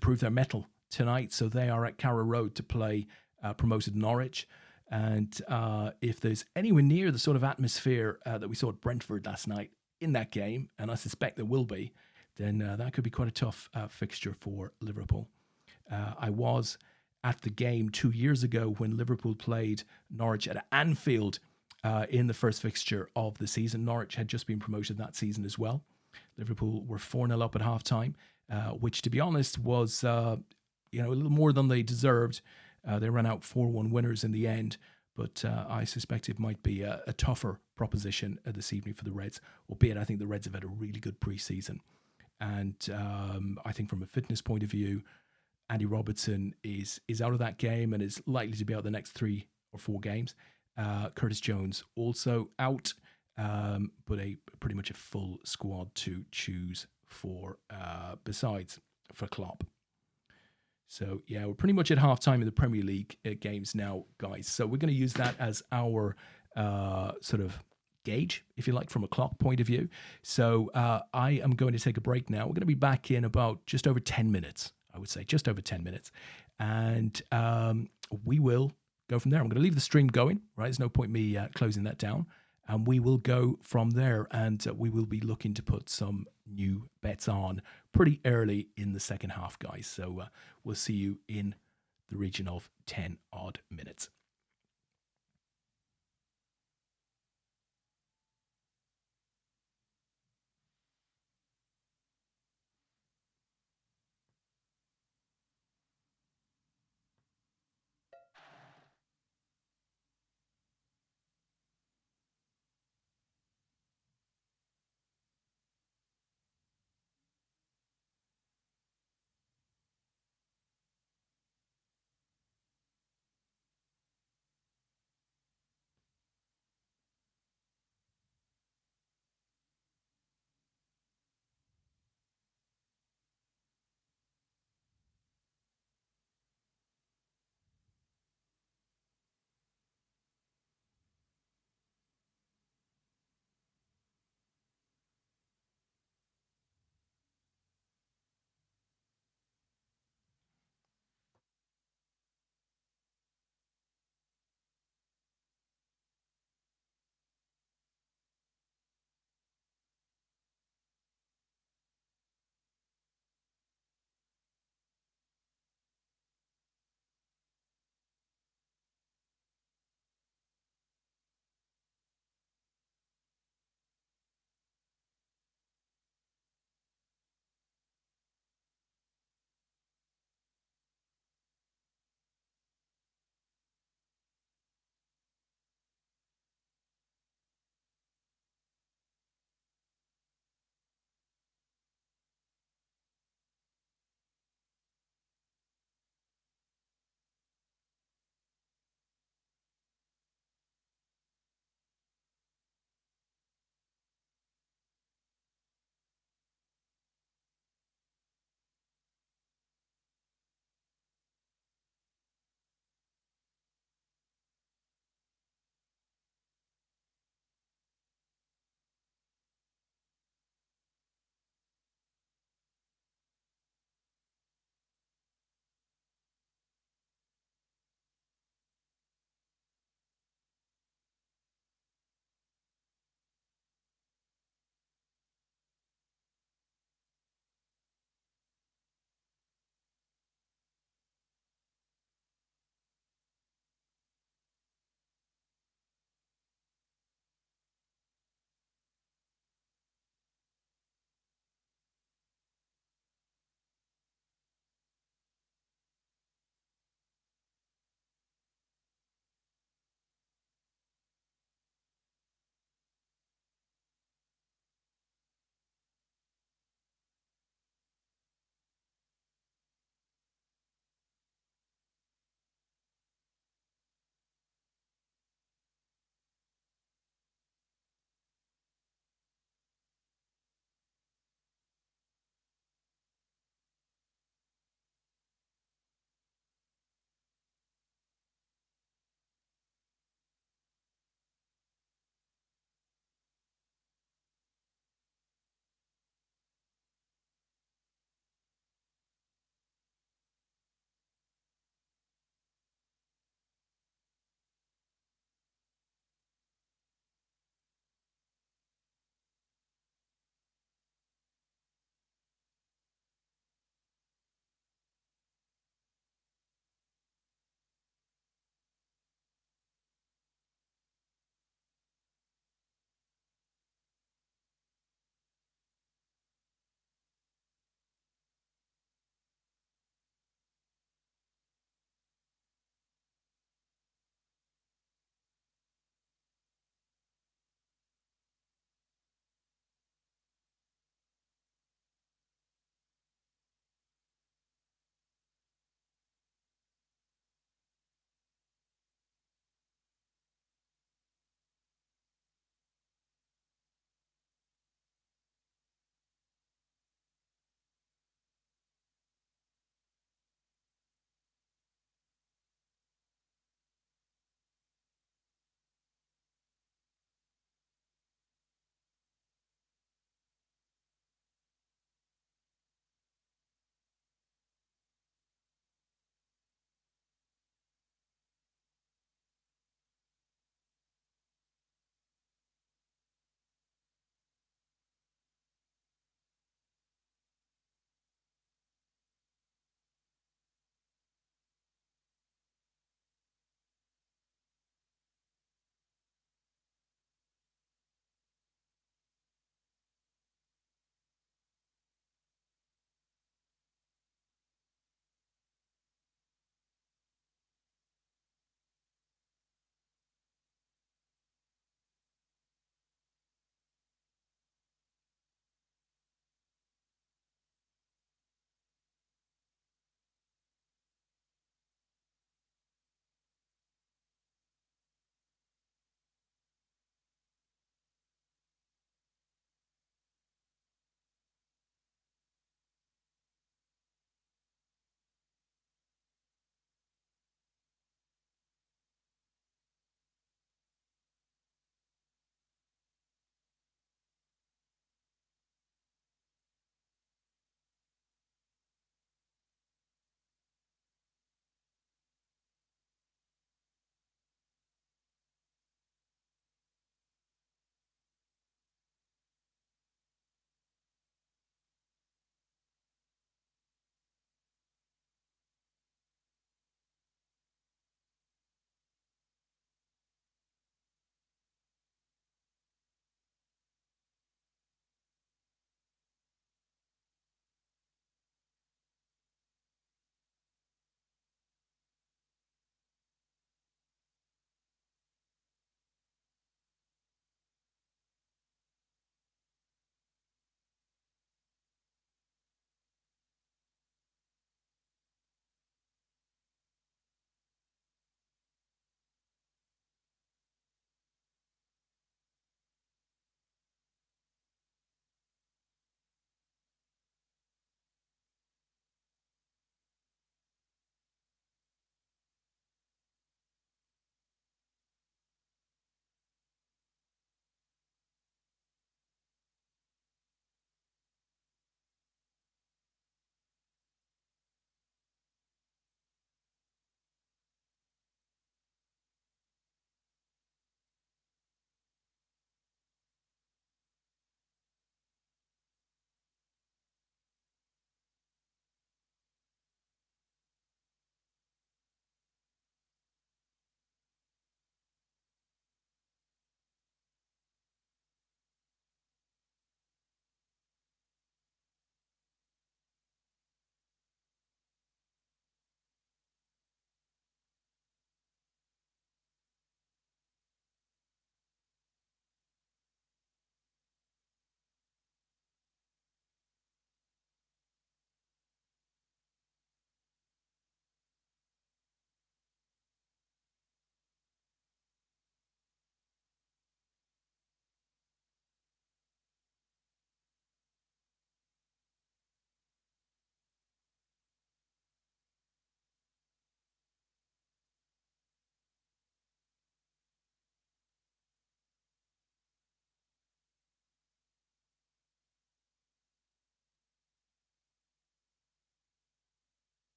prove their mettle tonight. So they are at Carrow Road to play promoted Norwich. And if there's anywhere near the sort of atmosphere that we saw at Brentford last night in that game, and I suspect there will be, then that could be quite a tough fixture for Liverpool. I was at the game 2 years ago when Liverpool played Norwich at Anfield in the first fixture of the season. Norwich had just been promoted that season as well. Liverpool were 4-0 up at halftime, which, to be honest, was a little more than they deserved. They ran out 4-1 winners in the end, but I suspect it might be a tougher proposition this evening for the Reds, albeit I think the Reds have had a really good pre-season. And I think from a fitness point of view, Andy Robertson is out of that game and is likely to be out the next 3 or 4 games. Curtis Jones also out, but pretty much a full squad to choose for besides for Klopp. So, yeah, we're pretty much at halftime in the Premier League games now, guys. So we're going to use that as our sort of gauge, if you like, from a clock point of view. So I am going to take a break now. We're going to be back in about just over 10 minutes, I would say, just over 10 minutes. And we will go from there. I'm going to leave the stream going, right? There's no point me closing that down. And we will go from there, and we will be looking to put some new bets on pretty early in the second half, guys. So we'll see you in the region of 10 odd minutes.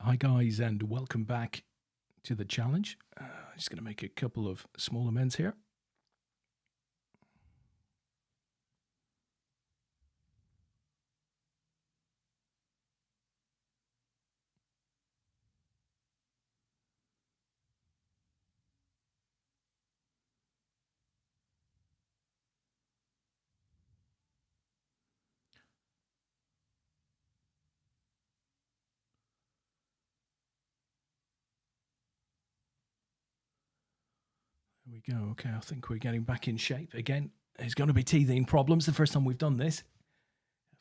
Hi guys, and welcome back to the challenge. Just going to make a couple of small amends here. There we go. Okay, I think we're getting back in shape again. There's going to be teething problems. The first time we've done this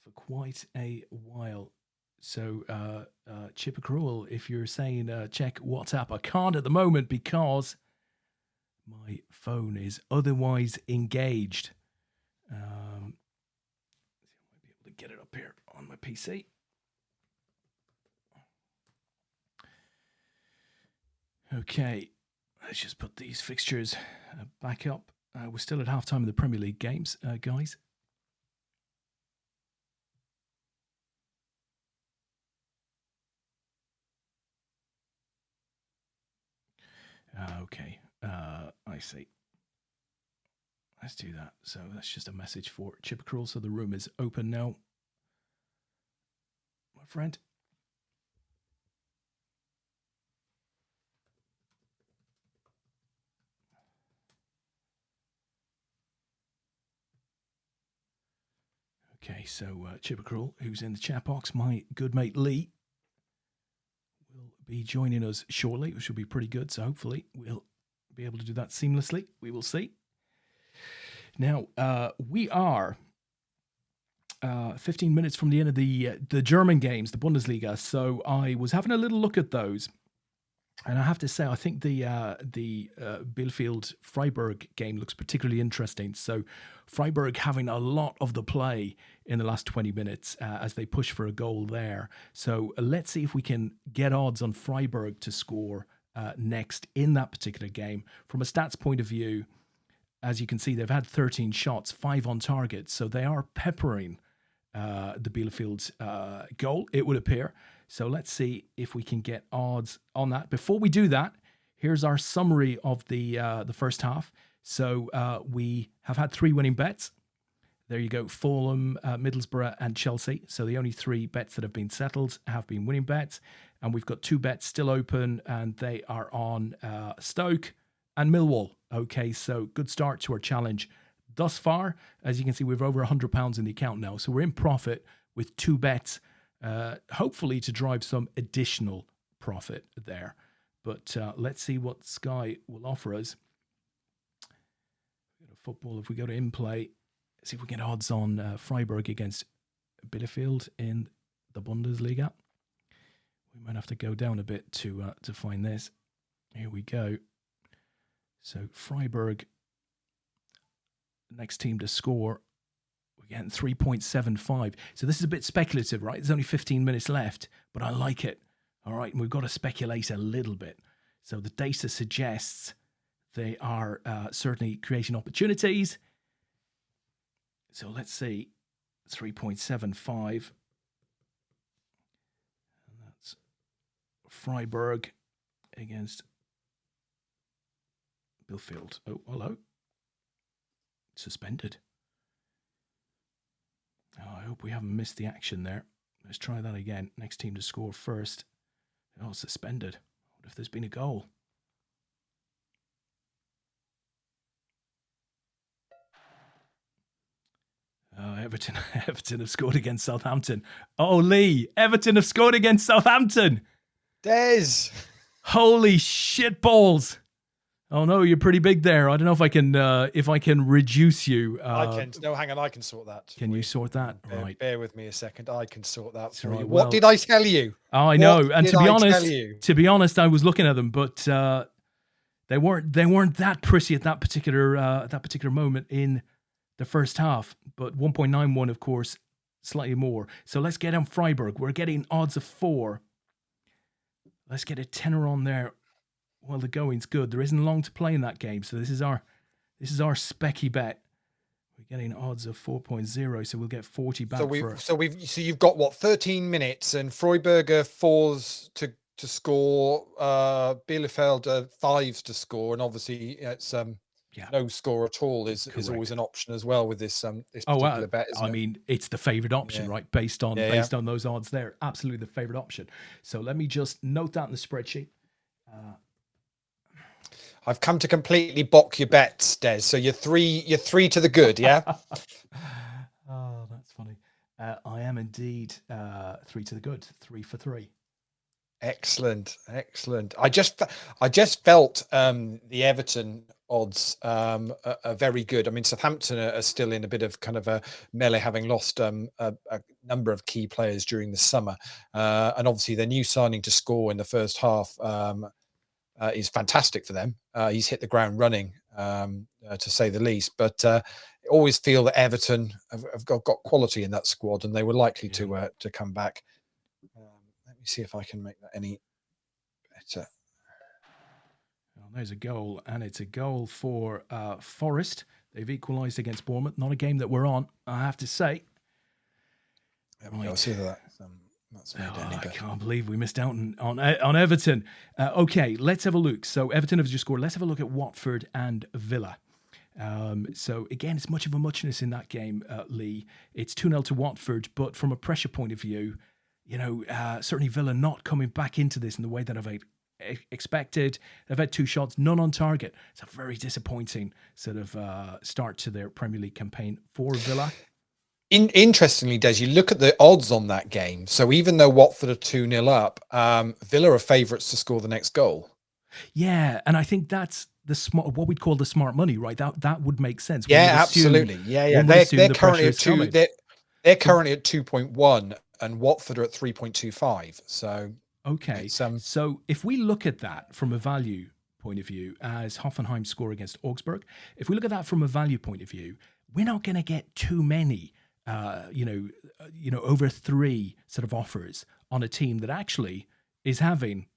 for quite a while. So, Chipper Cruel, if you're saying check WhatsApp, I can't at the moment because my phone is otherwise engaged. I might be able to get it up here on my PC. Okay, let's just put these fixtures back up. We're still at halftime of the Premier League games, guys. Okay, I see. Let's do that. So that's just a message for Chipper Cruel. So the room is open now, my friend. Okay, so Chipper Cruel, who's in the chat box, my good mate Lee, will be joining us shortly, which will be pretty good. So hopefully we'll be able to do that seamlessly. We will see. Now, we are 15 minutes from the end of the German games, the Bundesliga. So I was having a little look at those. And I have to say, I think the Bielefeld-Freiburg game looks particularly interesting. So Freiburg having a lot of the play in the last 20 minutes as they push for a goal there. So let's see if we can get odds on Freiburg to score next in that particular game. From a stats point of view, as you can see, they've had 13 shots, 5 on target. So they are peppering the Bielefeld goal, it would appear. So let's see if we can get odds on that. Before we do that, here's our summary of the first half. So we have had 3 winning bets. There you go, Fulham, Middlesbrough and Chelsea. So the only 3 bets that have been settled have been winning bets. And we've got 2 bets still open, and they are on Stoke and Millwall. Okay, so good start to our challenge thus far. As you can see, we've over £100 in the account now. So we're in profit with 2 bets. Hopefully to drive some additional profit there. But let's see what Sky will offer us. Football, if we go to in-play, see if we get odds on Freiburg against Bielefeld in the Bundesliga. We might have to go down a bit to find this. Here we go. So Freiburg, next team to score. We're getting 3.75. So this is a bit speculative, right? There's only 15 minutes left, but I like it. All right, and we've got to speculate a little bit. So the data suggests they are certainly creating opportunities. So let's see, 3.75. And that's Freiburg against Bielefeld. Oh, hello. Suspended. Oh, I hope we haven't missed the action there. Let's try that again. Next team to score first. Oh, suspended. What if there's been a goal? Oh, Everton have scored against Southampton. Oh, Lee, Everton have scored against Southampton. Des. Holy shit balls. Oh no, you're pretty big there. I don't know if I can reduce you. I can. No, hang on. I can sort that. Can you sort that? Right. Bear with me a second. I can sort that for right, you. well, what did I tell you? Oh, I know. And to be honest, I was looking at them, but they weren't that pretty at that particular moment in the first half. But 1.91, of course, slightly more. So let's get on Freiburg. We're getting odds of 4. Let's get a tenner on there. Well, the going's good. There isn't long to play in that game, so this is our specky bet. We're getting odds of 4.0, so we'll get 40 back. So you've got what, 13 minutes, and Freiburg falls to to score, Bielefeld 5s to score, and obviously it's no score at all is always an option as well with this particular bet, isn't I it? mean, it's the favourite option, right? Based on those odds there. Absolutely the favourite option. So let me just note that in the spreadsheet. I've come to completely balk your bets, Des. So you're three to the good, yeah? Oh, that's funny. I am indeed 3 to the good, 3 for 3. Excellent. I just felt the Everton odds are very good. I mean, Southampton are still in a bit of kind of a melee, having lost a number of key players during the summer, and obviously their new signing to score in the first half is fantastic for them. He's hit the ground running, to say the least. But I always feel that Everton have got quality in that squad, and they were likely to come back. Let me see if I can make that any better. Well, there's a goal, and it's a goal for Forest. They've equalised against Bournemouth. Not a game that we're on, I have to say. I'll see that. That's made any better. I can't believe we missed out on Everton. Okay, let's have a look. So Everton have just scored. Let's have a look at Watford and Villa. So again, it's much of a muchness in that game, Lee. It's 2-0 to Watford, but from a pressure point of view, certainly Villa not coming back into this in the way that I've expected. They've had 2 shots, none on target. It's a very disappointing sort of start to their Premier League campaign for Villa. Interestingly, Des, you look at the odds on that game. So even though Watford are 2-0 up, Villa are favourites to score the next goal. Yeah, and I think that's what we'd call the smart money, right? That would make sense. Yeah, absolutely. Yeah. They're currently at 2. They're currently at 2.1, and Watford are at 3.25. So okay. So if we look at that from a value point of view, as Hoffenheim score against Augsburg, if we look at that from a value point of view, we're not going to get too many. Over 3 sort of offers on a team that actually is having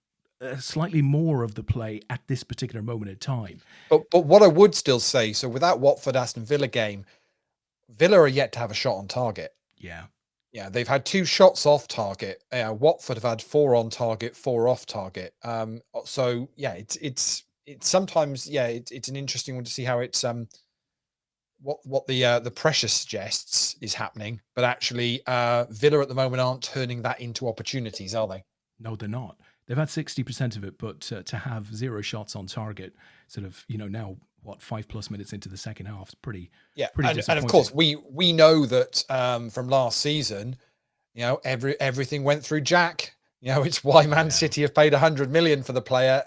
slightly more of the play at this particular moment in time. But what I would still say, so with that Watford Aston Villa game, Villa are yet to have a shot on target. Yeah, they've had 2 shots off target. Watford have had 4 on target, 4 off target. So yeah, it's sometimes it's an interesting one to see how it's what the pressure suggests is happening, but actually Villa at the moment aren't turning that into opportunities, are they? No, they're not. They've had 60% of it, but to have 0 shots on target, sort of, now 5+ minutes into the second half, is pretty disappointing. And of course we know that from last season, everything went through Jack. It's why Man City have paid 100 million for the player.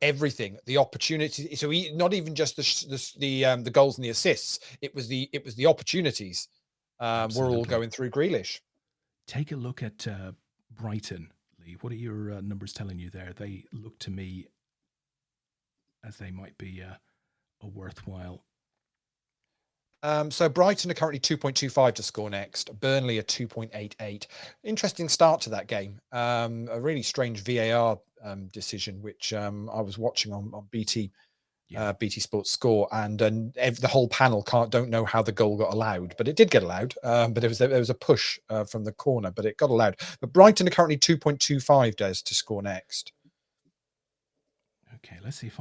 Everything, the opportunity. So not even just the goals and the assists. It was the opportunities. Were all going through Grealish. Take a look at Brighton, Lee. What are your numbers telling you there? They look to me as they might be a worthwhile. So Brighton are currently 2.25 to score next. Burnley are 2.88. Interesting start to that game. A really strange VAR decision, which I was watching on BT Sports Score, and the whole panel don't know how the goal got allowed, but it did get allowed. But there was a push from the corner, but it got allowed. But Brighton are currently 2.25 to score next. Okay, let's see if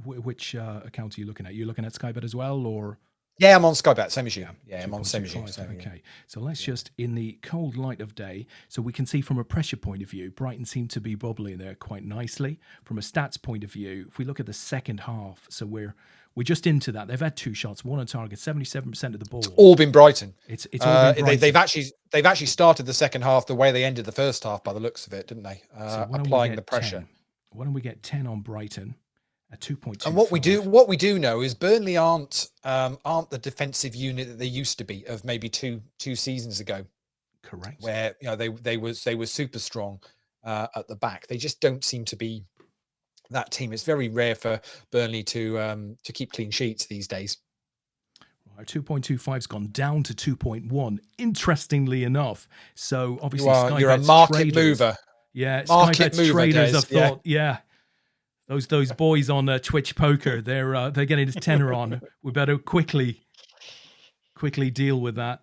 which account are you looking at? You looking at Sky Bet as well, or? Yeah, I'm on Sky Bet, same as you. Yeah, I'm on same as you. So, okay, so let's just, in the cold light of day, so we can see from a pressure point of view, Brighton seem to be bubbling there quite nicely. From a stats point of view, if we look at the second half, so we're just into that. They've had 2 shots, 1 on target, 77% of the ball. It's all been Brighton. It's all been Brighton. They've actually started the second half the way they ended the first half by the looks of it, didn't they? Applying the pressure. 10? Why don't we get 10 on Brighton? At 2.2. And what we do know is Burnley aren't the defensive unit that they used to be of maybe two seasons ago. Correct. Where they were super strong at the back. They just don't seem to be that team. It's very rare for Burnley to keep clean sheets these days. Our 2.25's gone down to 2.1. Interestingly enough, so obviously you're a market mover. Yeah, market mover, traders have thought, yeah. Those boys on Twitch Poker, they're getting this tenner on. We better quickly deal with that.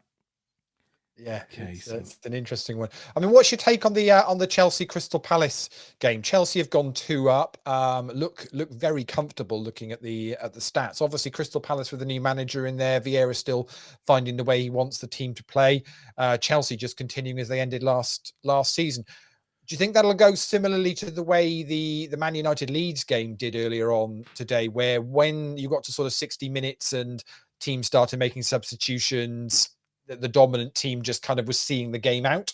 Yeah, Okay, it's an interesting one. I mean, what's your take on the Chelsea Crystal Palace game? Chelsea have gone 2 up. Look very comfortable looking at the stats. Obviously, Crystal Palace with a new manager in there. Vieira still finding the way he wants the team to play. Chelsea just continuing as they ended last season. Do you think that'll go similarly to the way the Man United Leeds game did earlier on today, where when you got to sort of 60 minutes and teams started making substitutions, the dominant team just kind of was seeing the game out?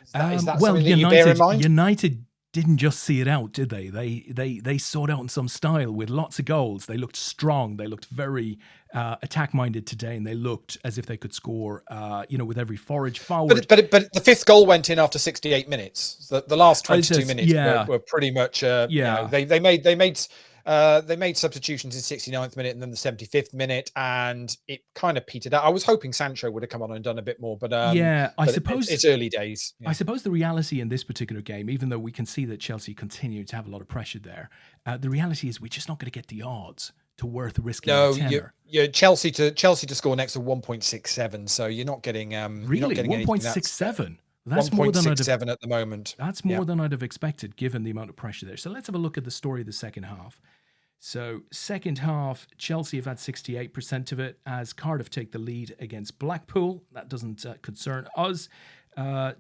Is that Well, something that you bear in mind? United didn't just see it out, did they? They saw it out in some style with lots of goals. They looked strong. They looked very attack minded today, and they looked as if they could score. With every forward. But the fifth goal went in after 68 minutes. The last 22 minutes yeah, were pretty much. yeah. They made substitutions in 69th minute and then the 75th minute, and it kind of petered out. I was hoping Sancho would have come on and done a bit more, but I suppose it's early days. Yeah. I suppose the reality in this particular game, even though we can see that Chelsea continue to have a lot of pressure there, the reality is we're just not going to get the odds to worth risking a tenner. Chelsea to score next to 1.67, so you're not getting really you're not getting 1.67. That's more than 1.67 at the moment. That's more than I'd have expected, given the amount of pressure there. So let's have a look at the story of the second half. So second half, Chelsea have had 68% of it as Cardiff take the lead against Blackpool. That doesn't concern us.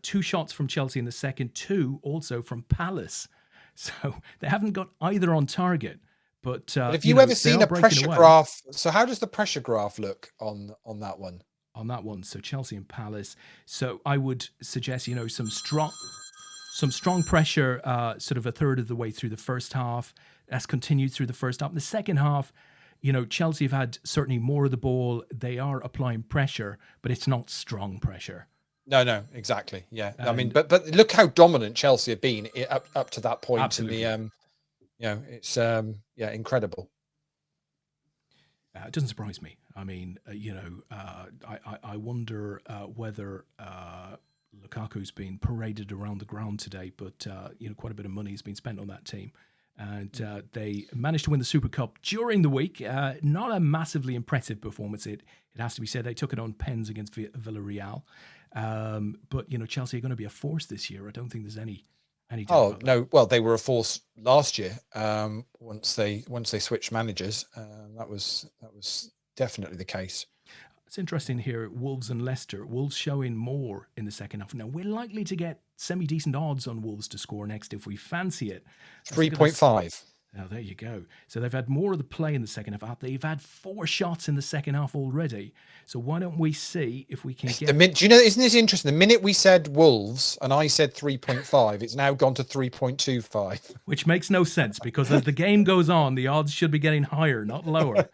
2 shots from Chelsea in the second, 2 also from Palace. So they haven't got either on target. But have you ever seen a pressure graph? So how does the pressure graph look on that one? On that one, so Chelsea and Palace. So I would suggest, some strong pressure, sort of a third of the way through the first half. That's continued through the first half. In the second half, Chelsea have had certainly more of the ball. They are applying pressure, but it's not strong pressure. No, exactly. Yeah, I mean, but look how dominant Chelsea have been up to that point. Absolutely. In the it's incredible. It doesn't surprise me. I mean, I wonder whether Lukaku's been paraded around the ground today, but quite a bit of money has been spent on that team. And they managed to win the Super Cup during the week. Not a massively impressive performance, it has to be said. They took it on pens against Villarreal. But, Chelsea are going to be a force this year. I don't think there's any doubt about that. No. Well, they were a force last year once they switched managers. That was definitely the case. It's interesting here, Wolves and Leicester. Wolves showing more in the second half. Now, we're likely to get semi-decent odds on Wolves to score next if we fancy it. 3.5. Now, there you go. So they've had more of the play in the second half. They've had 4 shots in the second half already. So why don't we see if we can get... Do you know, isn't this interesting? The minute we said Wolves and I said 3.5, it's now gone to 3.25. Which makes no sense, because as the game goes on, the odds should be getting higher, not lower.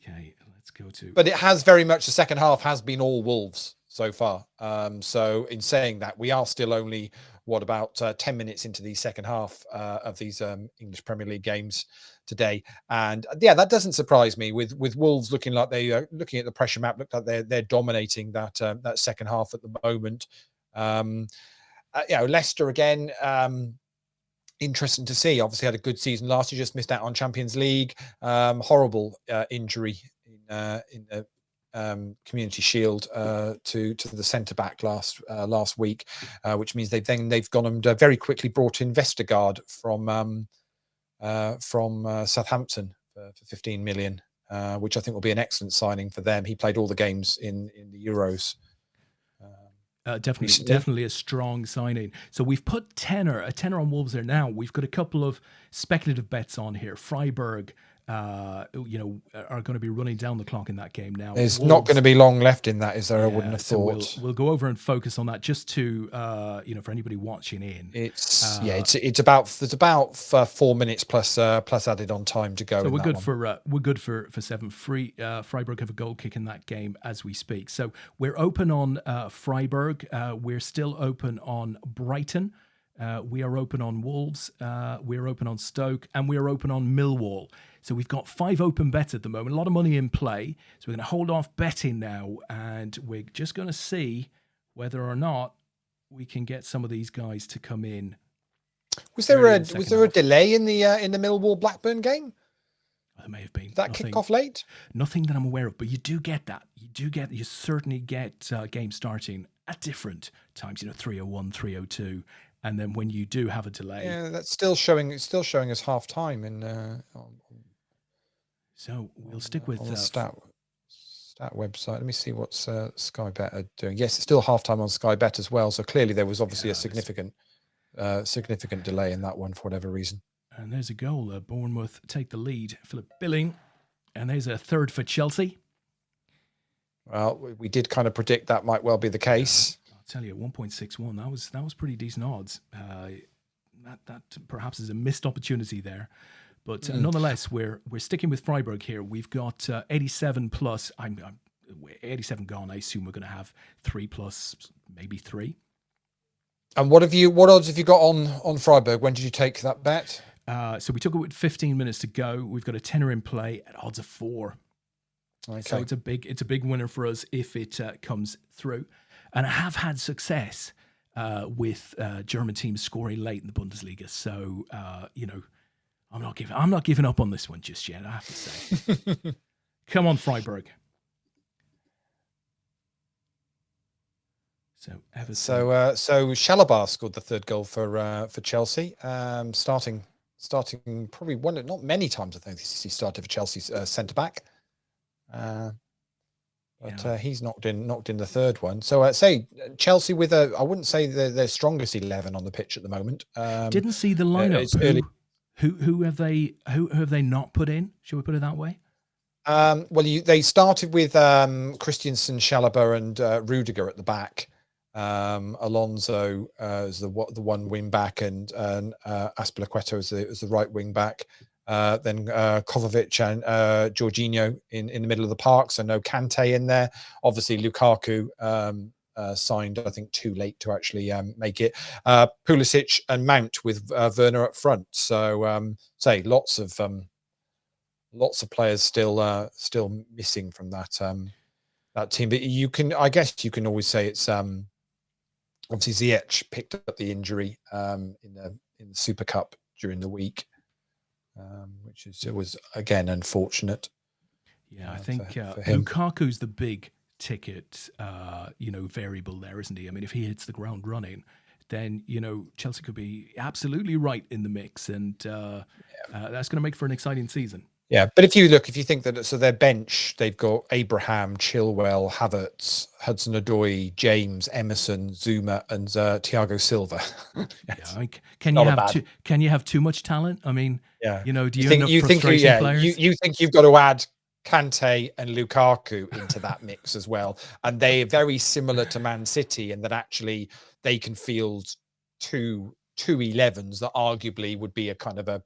Okay, let's go to... But it has very much, the second half has been all Wolves so far. So in saying that, we are still only, about 10 minutes into the second half of these English Premier League games today. And that doesn't surprise me with Wolves looking like they are looking at the pressure map, look like they're dominating that second half at the moment. Leicester again, interesting to see. Obviously had a good season last year, just missed out on Champions League. Horrible injury in the Community Shield to the centre back last week, which means they've gone and very quickly brought in Vestergaard from Southampton for 15 million, which I think will be an excellent signing for them. He played all the games in the Euros. Definitely a strong signing. So we've put a tenner on Wolves there now. We've got a couple of speculative bets on here. Freiburg, are going to be running down the clock in that game now. There's not going to be long left in that, is there? I wouldn't have thought. So we'll go over and focus on that just to, for anybody watching in. It's about 4 minutes plus added on time to go. So we're good for 7. Freiburg have a goal kick in that game as we speak. So we're open on Freiburg. We're still open on Brighton. We are open on Wolves. We're open on Stoke, and we are open on Millwall. So we've got 5 open bets at the moment, a lot of money in play. So we're going to hold off betting now, and we're just going to see whether or not we can get some of these guys to come in. Was there a delay in the Millwall Blackburn game? There may have been. Did that kick off late? Nothing that I'm aware of, but you do get that. you certainly get games starting at different times. 3:01, 3:02, and then when you do have a delay. Yeah, that's still showing. It's still showing as half time in. So we'll stick with on the stat website. Let me see what's Sky Bet are doing. Yes, it's still half time on Sky Bet as well. So clearly there was obviously a significant delay in that one for whatever reason. And there's a goal. Bournemouth take the lead. Philip Billing, and there's a third for Chelsea. Well, we did kind of predict that might well be the case. I'll tell you, 1.61. That was pretty decent odds. That perhaps is a missed opportunity there, but nonetheless, we're sticking with Freiburg here. We've got 87 plus. I'm 87 gone. I assume we're going to have 3 plus, maybe 3. And what odds have you got on Freiburg? When did you take that bet? So we took it with 15 minutes to go. We've got a tenner in play at odds of 4. Okay. So it's a big winner for us if it comes through. And I have had success with German teams scoring late in the Bundesliga. So I'm not giving up on this one just yet, I have to say. Come on, Freiburg. So Everton. So Chalobah scored the third goal for Chelsea. Starting probably not many times. I think he started for Chelsea's centre back. But he's knocked in the third one. So say Chelsea with I wouldn't say their strongest 11 on the pitch at the moment. Didn't see the lineup. Who have they not put in? Shall we put it that way? They started with Christensen, Chalobah, and Rudiger at the back. Alonso as the one wing back, and Azpilicueta as the right wing back. Then Kovacic and Jorginho in the middle of the park, so no Kante in there. Obviously, Lukaku signed, I think, too late to actually make it. Pulisic and Mount with Werner up front. So, lots of players still missing from that team. But I guess you can always say it's obviously Ziyech picked up the injury in the Super Cup during the week. Which was again unfortunate. Yeah, I think for Lukaku's the big ticket, variable there, isn't he? I mean, if he hits the ground running, then Chelsea could be absolutely right in the mix, and that's going to make for an exciting season. Yeah, but if you think that, so their bench, they've got Abraham, Chilwell, Havertz, Hudson-Odoi, James, Emerson, Zuma, and Thiago Silva. Can you have too much talent? I mean, do you think end up frustrating players? You think you've got to add Kante and Lukaku into that mix as well, and they're very similar to Man City in that actually they can field two 11s that arguably would be a kind of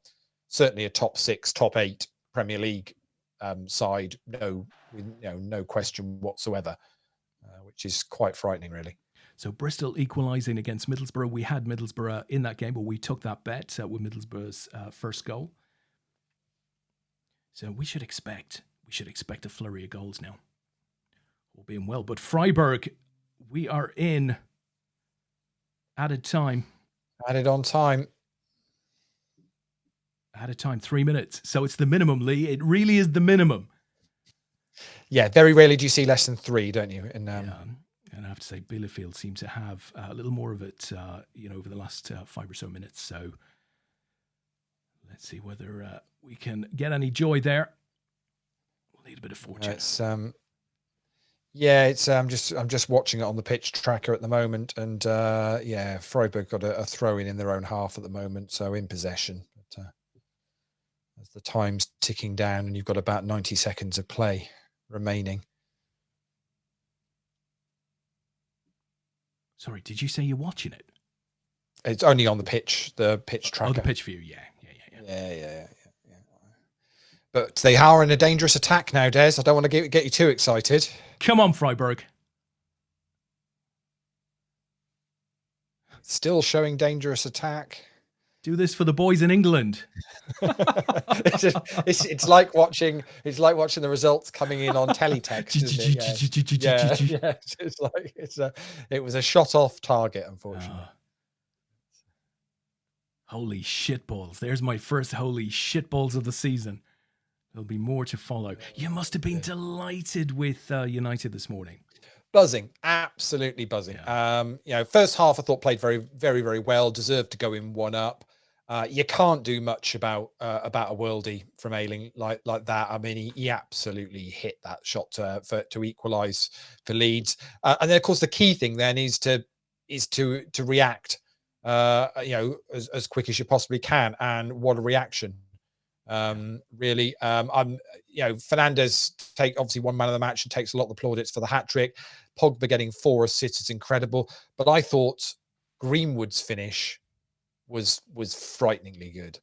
certainly a top 6, top 8 Premier League side, no question whatsoever, which is quite frightening, really. So Bristol equalising against Middlesbrough. We had Middlesbrough in that game, but we took that bet with Middlesbrough's first goal. So we should expect a flurry of goals now, all being well. But Freiburg, we are in added time. Added on time. Added time, 3 minutes. So it's the minimum, Lee. It really is the minimum. Yeah, very rarely do you see less than 3, don't you? And I have to say, Bielefeld seem to have a little more of it, over the last 5 or so minutes. So let's see whether we can get any joy there. We'll need a bit of fortune. I'm just watching it on the pitch tracker at the moment, and Freiburg got a throw in their own half at the moment, so in possession. But as the time's ticking down, and you've got about 90 seconds of play remaining. Sorry, did you say you're watching it? It's only on the pitch tracker. Oh, the pitch view, yeah. Yeah. But they are in a dangerous attack now, Des. I don't want to get you too excited. Come on, Freiburg. Still showing dangerous attack. Do this for the boys in England. it's like watching the results coming in on teletext, isn't it? Yeah. It was a shot off target, unfortunately. Holy shitballs. There's my first holy shitballs of the season. There'll be more to follow. You must have been delighted with United this morning. Buzzing, absolutely buzzing. Yeah. First half I thought played very, very, very well. Deserved to go in 1-up. You can't do much about a worldie from Ayling like that. I mean, he absolutely hit that shot to equalise for Leeds. And then, of course, the key thing then is to react, as quick as you possibly can. And what a reaction! Really, Fernandez obviously one man of the match and takes a lot of the plaudits for the hat trick. Pogba getting 4 assists is incredible, but I thought Greenwood's finish was frighteningly good.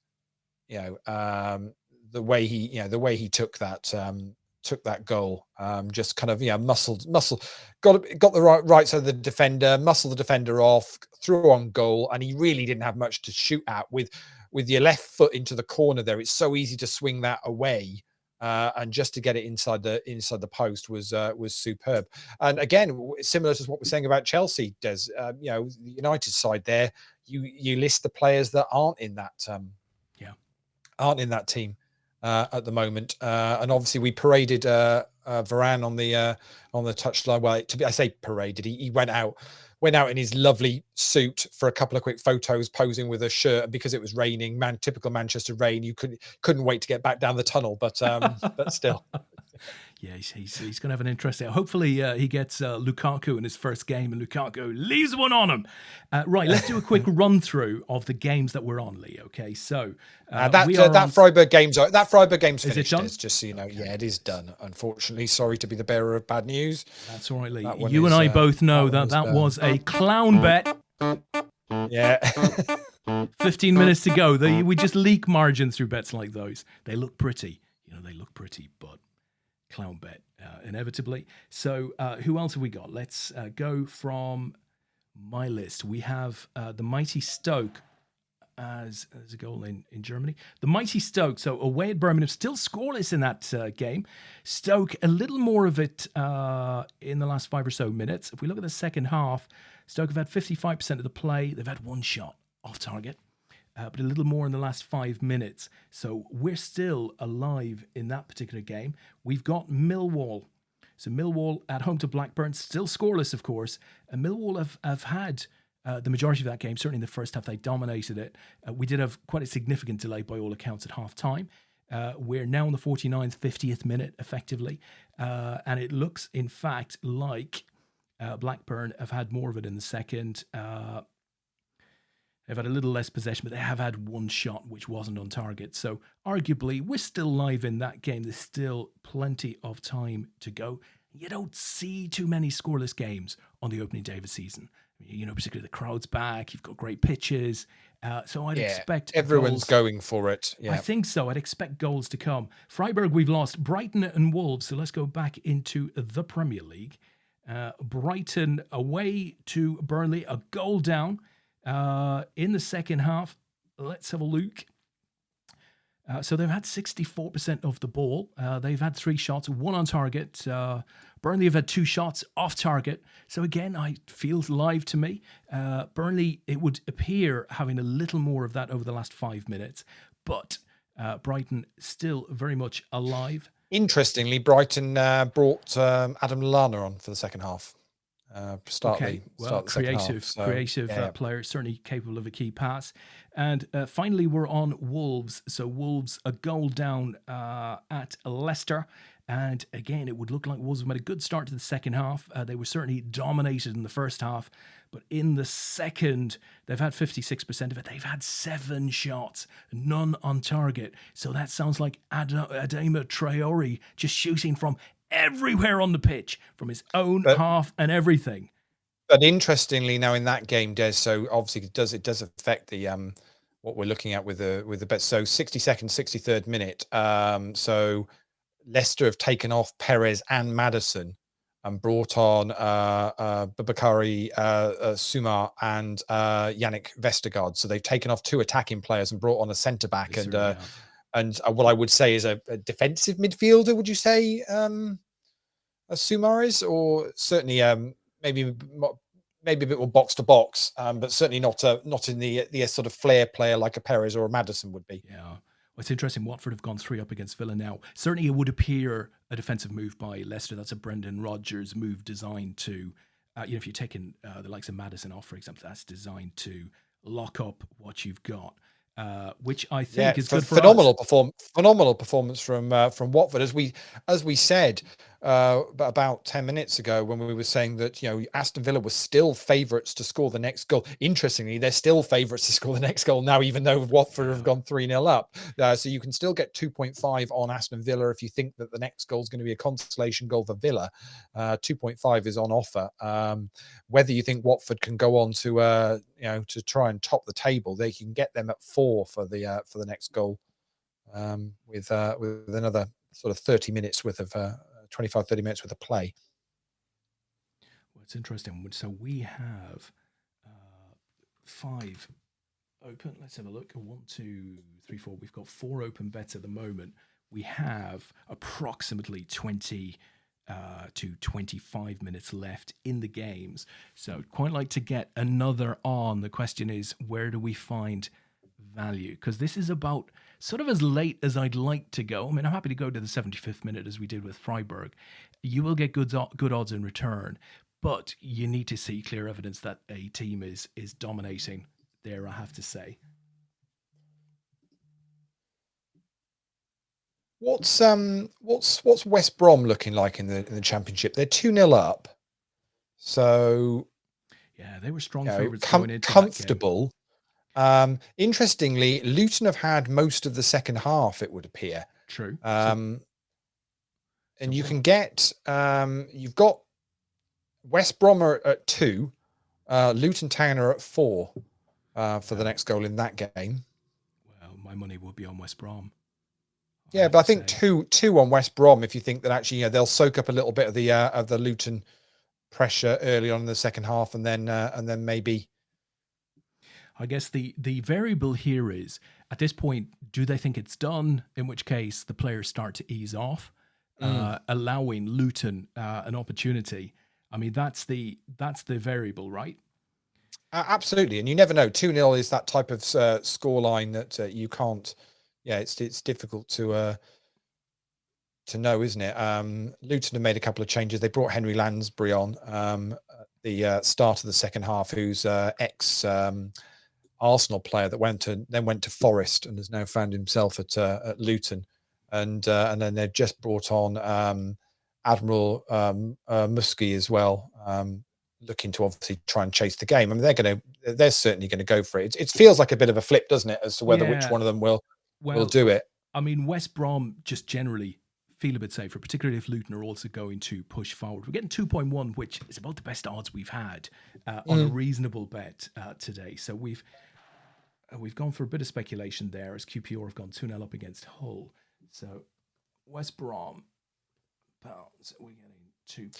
The way he took that goal, just kind of muscle got the right side of the defender, muscle the defender off, threw on goal, and he really didn't have much to shoot at with your left foot into the corner there. It's so easy to swing that away, and just to get it inside the post was superb. And again, similar to what we're saying about Chelsea, Des, the United side there, you list the players that aren't in that team at the moment, and obviously we paraded Varane on the touchline. Well, I say paraded. He went out in his lovely suit for a couple of quick photos, posing with a shirt. And because it was raining, typical Manchester rain, you couldn't wait to get back down the tunnel. But still. Yeah, he's going to have an interesting. Hopefully, he gets Lukaku in his first game, and Lukaku leaves one on him. Right, let's do a quick run through of the games that we're on, Lee. Okay, so that Freiburg game's finished. Is it done? Just so you know, yeah, it is done. Unfortunately, sorry to be the bearer of bad news. That's all right, Lee. You and I both know that was a clown bet. Yeah. 15 minutes to go. We just leak margin through bets like those. They look pretty. They look pretty, but clown bet, inevitably. So who else have we got? Let's go from my list. We have the mighty Stoke as a goal in Germany. The mighty Stoke, so away at Birmingham, still scoreless in that game. Stoke, a little more of it in the last 5 or so minutes. If we look at the second half, Stoke have had 55% of the play. They've had 1 shot off target. But a little more in the last 5 minutes. So we're still alive in that particular game. We've got Millwall. So Millwall at home to Blackburn, still scoreless, of course. And Millwall have had the majority of that game. Certainly in the first half, they dominated it. We did have quite a significant delay by all accounts at half-time. We're now in the 49th, 50th minute, effectively. And it looks, in fact, like Blackburn have had more of it in the second. They've had a little less possession, but they have had 1 shot, which wasn't on target. So arguably, we're still live in that game. There's still plenty of time to go. You don't see too many scoreless games on the opening day of a season. Particularly the crowd's back. You've got great pitches. So I'd expect everyone's goals. going for it. Yeah. I think so. I'd expect goals to come. Freiburg, we've lost. Brighton and Wolves. So let's go back into the Premier League. Brighton away to Burnley, a goal down. In the second half, let's have a look. So they've had 64% of the ball. They've had 3 shots, 1 on target. Burnley have had 2 shots off target. So again, it feels live to me. Burnley, it would appear, having a little more of that over the last 5 minutes. But Brighton still very much alive. Interestingly, Brighton brought Adam Lallana on for the second half. Creative player, certainly capable of a key pass. And finally, we're on Wolves. So Wolves, a goal down at Leicester. And again, it would look like Wolves have made a good start to the second half. They were certainly dominated in the first half. But in the second, they've had 56% of it. They've had 7 shots, none on target. So that sounds like Adama Traore just shooting from everywhere on the pitch, from his own half and everything. But interestingly, now in that game, Des, so obviously it does affect the what we're looking at with the bet. So 62nd, 63rd minute. So Leicester have taken off Perez and Maddison and brought on Babakari Sumar and Yannick Vestergaard. So they've taken off 2 attacking players and brought on a centre back and what I would say is a defensive midfielder. Would you say Sumar is, or certainly maybe a bit more box to box, but certainly not in the sort of flair player like a Perez or a Maddison would be. Yeah. It's interesting. Watford have gone 3 up against Villa now. Certainly, it would appear a defensive move by Leicester. That's a Brendan Rodgers move designed to, if you're taking the likes of Maddison off, for example, that's designed to lock up what you've got, which I think is good for phenomenal us. Phenomenal performance from Watford, as we said about 10 minutes ago when we were saying that Aston Villa was still favourites to score the next goal. Interestingly, they're still favourites to score the next goal now, even though Watford have gone 3-0 up. So you can still get 2.5 on Aston Villa if you think that the next goal is going to be a consolation goal for Villa. 2.5 is on offer. Whether you think Watford can go on to to try and top the table, they can get them at 4 for the next goal, with another sort of 30 minutes worth of 25-30 minutes worth of play. Well, it's interesting. So we have 5 open. Let's have a look. 1, 2, 3, 4. We've got 4 open bets at the moment. We have approximately 20 to 25 minutes left in the games. So I'd quite like to get another on. The question is, where do we find value? Because this is about sort of as late as I'd like to go. I mean, I'm happy to go to the 75th minute as we did with Freiburg. You will get good odds in return, but you need to see clear evidence that a team is dominating there, I have to say. What's West Brom looking like in the Championship? They're 2-0 up. So yeah, they were strong favourites going into comfortable. That game. Interestingly, Luton have had most of the second half, it would appear. True. And you can get, you've got West Brom are at 2, Luton Town are at 4 for the next goal in that game. Well, my money would be on West Brom. Yeah, but I think two on West Brom, if you think that actually they'll soak up a little bit of the Luton pressure early on in the second half, and then maybe. I guess the variable here is, at this point, do they think it's done? In which case, the players start to ease off, allowing Luton an opportunity. I mean, that's the variable, right? Absolutely, and you never know. 2-0 is that type of scoreline that you can't. Yeah, it's difficult to know, isn't it? Luton have made a couple of changes. They brought Henry Lansbury on the start of the second half, who's ex. Arsenal player that went to Forest and has now found himself at Luton, and then they've just brought on Admiral Muskie as well, looking to obviously try and chase the game. I mean, they're certainly going to go for it. It feels like a bit of a flip, doesn't it, as to whether which one of them will do it. I mean, West Brom just generally feel a bit safer, particularly if Luton are also going to push forward. We're getting 2.1, which is about the best odds we've had on a reasonable bet today. So we've gone for a bit of speculation there, as QPR have gone 2-0 up against Hull. So West Brom pounds, we're getting 2.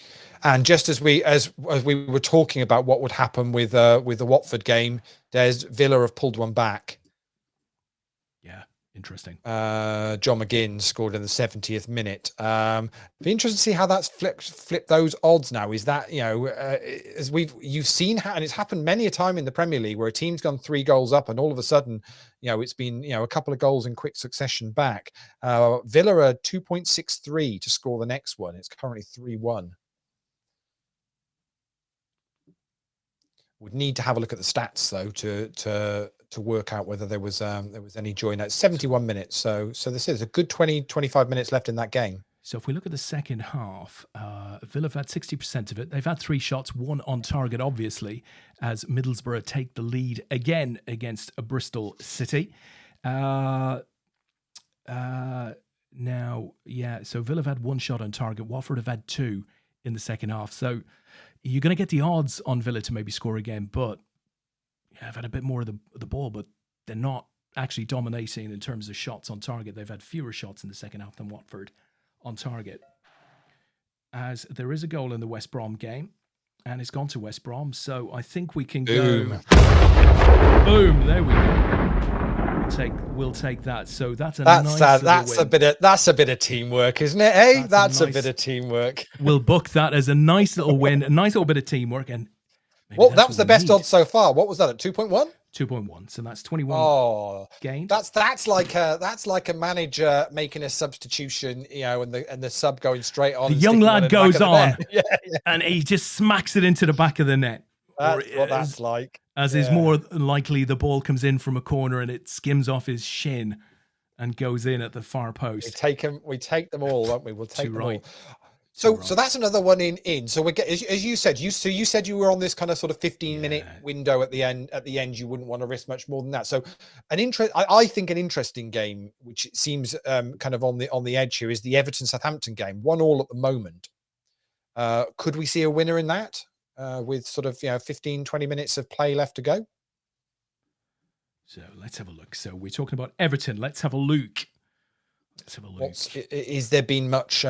And just as we were talking about what would happen with the Watford game, there's Villa have pulled one back. Yeah, interesting. John McGinn scored in the 70th minute. Be interesting to see how that's flipped those odds now. Is that, as you've seen, and it's happened many a time in the Premier League where a team's gone 3 goals up and all of a sudden, it's been, a couple of goals in quick succession back. Villa are 2.63 to score the next one. It's currently 3-1. Would need to have a look at the stats though to work out whether there was any joy in that. 71 minutes. So this is a good 20-25 minutes left in that game. So if we look at the second half, Villa have had 60% of it. They've had 3 shots, 1 on target, obviously, as Middlesbrough take the lead again against Bristol City. So Villa have had 1 shot on target. Watford have had 2 in the second half. So you're going to get the odds on Villa to maybe score again, but I've had a bit more of the ball, but they're not actually dominating in terms of shots on target. They've had fewer shots in the second half than Watford on target. As there is a goal in the West Brom game, and it's gone to West Brom, so I think we can go. Boom! There we go. We'll take that. So that's a bit of teamwork, isn't it? Hey, that's a bit of teamwork. We'll book that as a nice little win, a nice little bit of teamwork, and well, that was the best odds so far. What was that at 2.1? 2.1. So that's 21 Oh, gained. that's like a manager making a substitution, and the sub going straight on. The And young sticking one lad in the back goes of the on, net. Yeah, and he just smacks it into the back of the net. that's what that's like. As is more likely, the ball comes in from a corner and it skims off his shin and goes in at the far post. We take them all, won't we? We'll take them all. So that's another one in. So we get, as you said, you said you were on this kind of sort of 15-minute window at the end. At the end, you wouldn't want to risk much more than that. So I think an interesting game, which seems kind of on the edge here, is the Everton Southampton game. 1-1 at the moment. Could we see a winner in that with sort of 15, 20 minutes of play left to go? So let's have a look. So we're talking about Everton. Let's have a look. Is there been much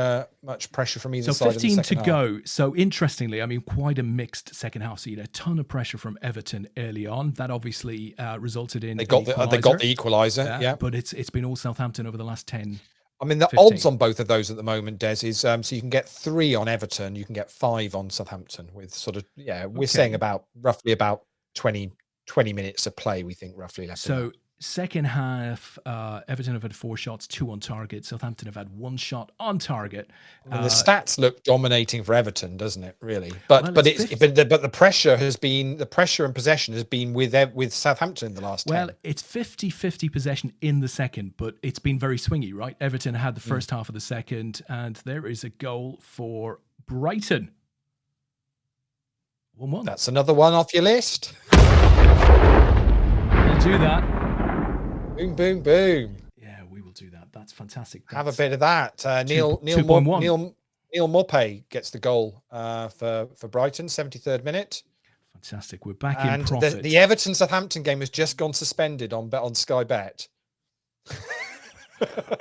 pressure from either side? 15 to go. So interestingly, I mean, quite a mixed second half. So you had a ton of pressure from Everton early on. That obviously resulted in they got the equaliser. Yeah, but it's been all Southampton over the last 10. I mean, the 15. odds on both of those at the moment, Des, is so you can get 3 on Everton, you can get 5 on Southampton with sort of we're saying roughly about 20 minutes of play. We think roughly left. So second half, Everton have had 4 shots, 2 on target. Southampton have had 1 shot on target. I mean, the stats look dominating for Everton, doesn't it? Really, but the pressure and possession has been with Southampton in the last. Well, 10. it's 50-50 possession in the second, but it's been very swingy, right? Everton had the first half of the second, and there is a goal for Brighton. 1-1. That's another one off your list. We'll do that. Boom, boom, boom. Yeah, we will do that. That's fantastic. Have a bit of that. Neil Mope gets the goal for Brighton, 73rd minute. Fantastic. We're back in profit. And the Everton Southampton game has just gone suspended on Sky Bet.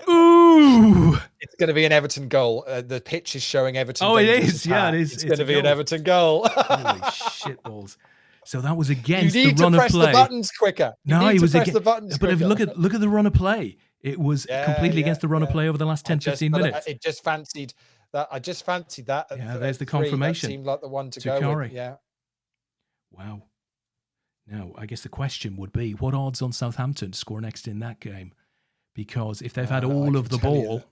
Ooh! It's going to be an Everton goal. The pitch is showing Everton. Oh, it is. Yeah, it is. It's going to be an Everton goal. Holy shitballs. So that was against the run of play. You need to press the buttons quicker. It was against the buttons quicker. But if you look at the run of play, it was completely against the run of play over the last 10, 15 minutes. I just fancied that. Yeah, there's the confirmation. That seemed like the one to go with. Yeah. Wow. Now, I guess the question would be, what odds on Southampton to score next in that game? Because if they've had all of the ball,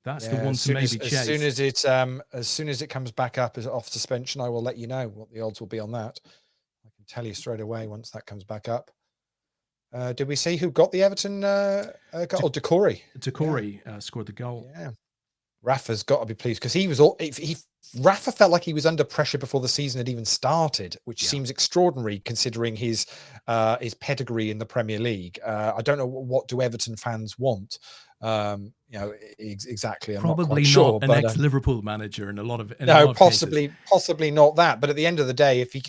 that's the one to maybe chase. As soon as it comes back up as off suspension, I will let you know what the odds will be on that. I can tell you straight away once that comes back up. Did we see who got the Everton goal? Decore. Decore scored the goal. Yeah. Rafa's got to be pleased because Rafa felt like he was under pressure before the season had even started, which seems extraordinary considering his pedigree in the Premier League. I don't know what do Everton fans want. Exactly. I'm probably not an ex-Liverpool manager and a lot of possibly not that. But at the end of the day, if he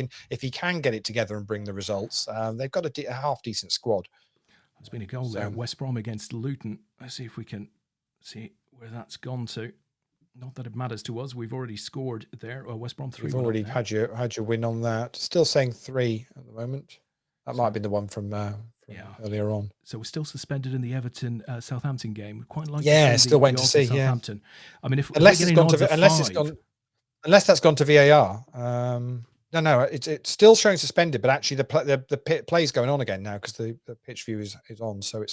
can get it together and bring the results, they've got a half decent squad. There's been a goal there, West Brom against Luton. Let's see if we can see where that's gone to. Not that it matters to us. We've already scored there. West Brom 3. You've already had your win on that. Still saying 3 at the moment. That might have been the one from earlier on. So we're still suspended in the Everton Southampton game. We'd quite like still waiting to see. Southampton. I mean, unless that's gone to VAR. No, it's still showing suspended, but actually the play's going on again now because the pitch view is on. So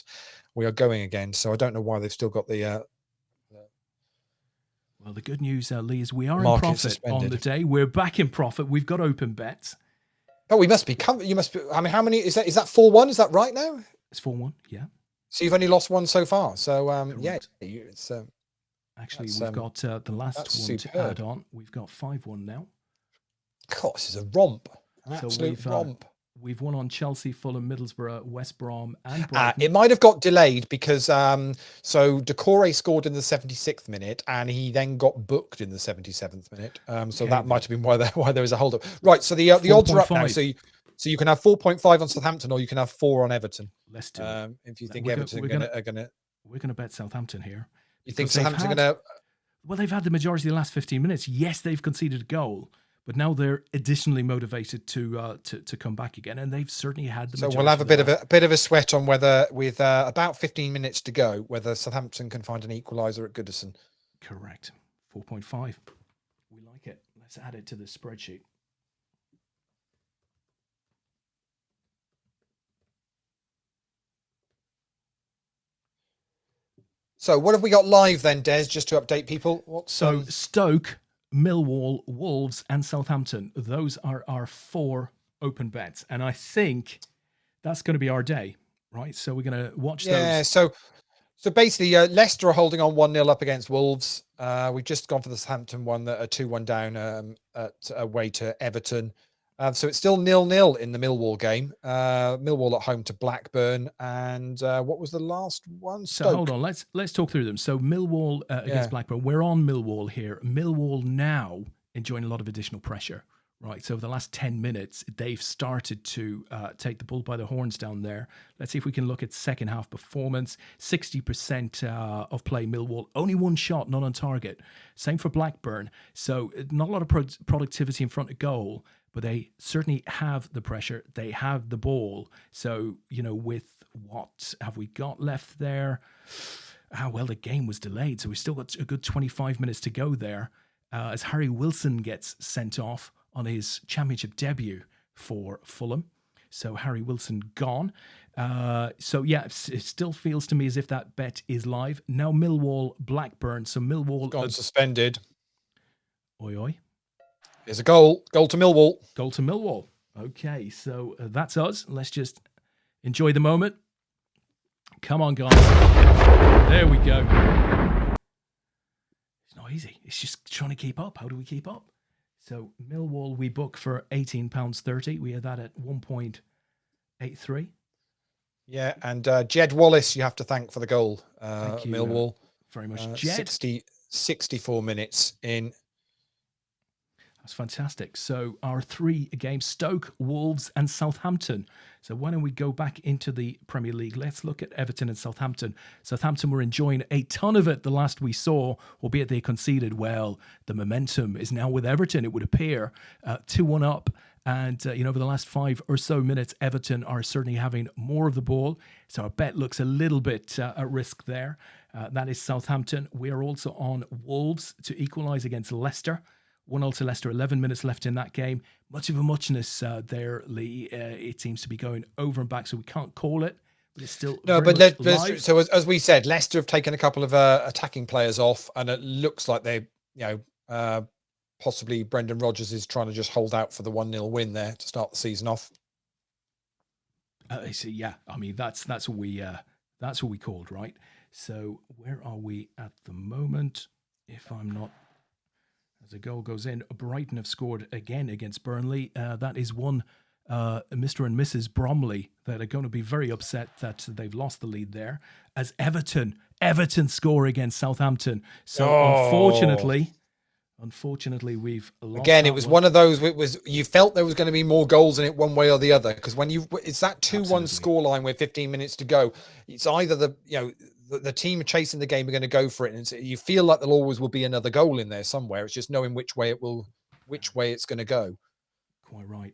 we are going again. So I don't know why they've still got the. Well, the good news, Lee, is we are in profit on the day. We're back in profit. We've got open bets. Oh, we must be. You must be. I mean, how many is that? Is that 4-1? Is that right now? It's 4-1. Yeah. So you've only lost 1 so far. So it's. Actually, we've got the last one superb. To add on. We've got 5-1 now. God, this is a romp. An absolute romp. We've won on Chelsea, Fulham, Middlesbrough, West Brom, and Brighton. It might have got delayed because so Decore scored in the 76th minute, and he then got booked in the 77th minute. So that might have been why there was a hold up. Right. So the odds are up now. So you can have 4.5 on Southampton, or you can have 4 on Everton. Let's do it. If you think Everton are going to, we're going to bet Southampton here. You think Southampton are going to? Well, they've had the majority of the last 15 minutes. Yes, they've conceded a goal. But now they're additionally motivated to come back again, and they've certainly had the. So we'll have a bit of a sweat on whether, with about 15 minutes to go, whether Southampton can find an equaliser at Goodison. Correct, 4.5. We like it. Let's add it to the spreadsheet. So what have we got live then, Des, just to update people? What's So Stoke, Millwall, Wolves, and Southampton. Those are our 4 open bets. And I think that's going to be our day, right? So we're going to watch those. So basically, Leicester are holding on 1-0 up against Wolves. We've just gone for the Southampton one, that are 2-1 down away to Everton. So it's still 0-0 in the Millwall game. Millwall at home to Blackburn, and what was the last one? Stoke. So hold on, let's talk through them. So Millwall against Blackburn. We're on Millwall here. Millwall now enjoying a lot of additional pressure, right? So over the last 10 minutes, they've started to take the bull by the horns down there. Let's see if we can look at second half performance. 60% of play Millwall. Only 1 shot, not on target. Same for Blackburn. So not a lot of productivity in front of goal, but they certainly have the pressure. They have the ball. So, with what have we got left there? Well, the game was delayed. So we've still got a good 25 minutes to go there as Harry Wilson gets sent off on his championship debut for Fulham. So Harry Wilson gone. It still feels to me as if that bet is live. Now Millwall, Blackburn. So Millwall... Gone suspended. Oi, oi. There's a goal. Goal to Millwall. Goal to Millwall. Okay, so that's us. Let's just enjoy the moment. Come on, guys. There we go. It's not easy. It's just trying to keep up. How do we keep up? So Millwall we book for £18.30. We had that at 1.83. Yeah, and Jed Wallace you have to thank for the goal. Thank you, Millwall. Very much, Jed. 64 minutes in. That's fantastic. So our 3 games, Stoke, Wolves and Southampton. So why don't we go back into the Premier League? Let's look at Everton and Southampton. Southampton were enjoying a ton of it the last we saw, albeit they conceded. Well, the momentum is now with Everton, it would appear. 2-1 up. And, over the last 5 or so minutes, Everton are certainly having more of the ball. So our bet looks a little bit at risk there. That is Southampton. We are also on Wolves to equalise against Leicester. 1-0 to Leicester, 11 minutes left in that game. Much of a muchness there, Lee. It seems to be going over and back, so we can't call it. But it's still so as we said, Leicester have taken a couple of attacking players off, and it looks like they, possibly Brendan Rodgers is trying to just hold out for the 1-0 win there to start the season off. That's what we called, right? So where are we at the moment? If I'm not. As a goal goes in, Brighton have scored again against Burnley. That is one Mr. and Mrs. Bromley that are going to be very upset that they've lost the lead there. As Everton score against Southampton. So unfortunately, we've lost. Again, it was one of those. You felt there was going to be more goals in it one way or the other, because when it's that 2-1 scoreline with 15 minutes to go, it's either the team chasing the game are going to go for it, and you feel like there always will be another goal in there somewhere. It's just knowing which way it's going to go. Quite right.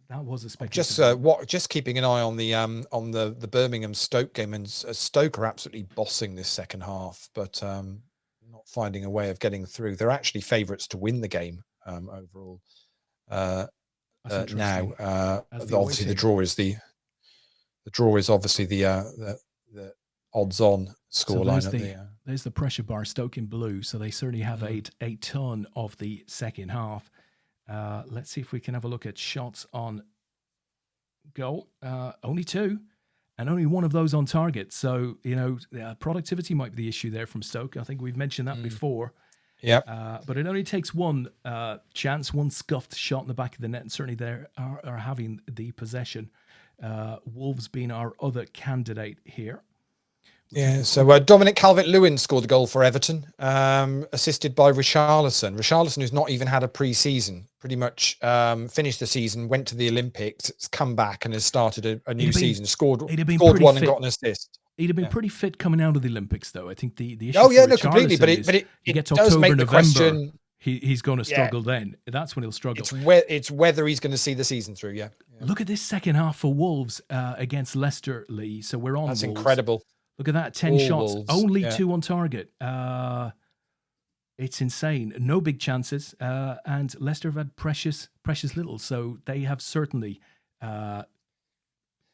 That was a spectacular. Just keeping an eye on the Birmingham Stoke game, and Stoke are absolutely bossing this second half, but not finding a way of getting through. They're actually favourites to win the game overall. Now, obviously the draw is obviously the odds-on scoreline. So there's the pressure bar, Stoke in blue, so they certainly have a ton of the second half. Let's see if we can have a look at shots on goal. Only 2, and only 1 of those on target. So, productivity might be the issue there from Stoke. I think we've mentioned that before. Yeah. But it only takes 1 chance, 1 scuffed shot in the back of the net, and certainly they are having the possession. Wolves being our other candidate here. Yeah, so Dominic Calvert-Lewin scored the goal for Everton, assisted by Richarlison. Richarlison, who's not even had a pre-season, pretty much finished the season, went to the Olympics, come back and has started a new season, scored 1 and got an assist. He'd have been pretty fit coming out of the Olympics, though. I think the issue completely. But it gets does October, make the November, question. He's going to struggle then. That's when he'll struggle. It's whether he's going to see the season through, yeah. Look at this second half for Wolves against Leicester, Lee. So we're on That's Wolves. Incredible. Look at that, 10 shots, Wolves, only 2 on target. It's insane. No big chances. And Leicester have had precious little. So they have certainly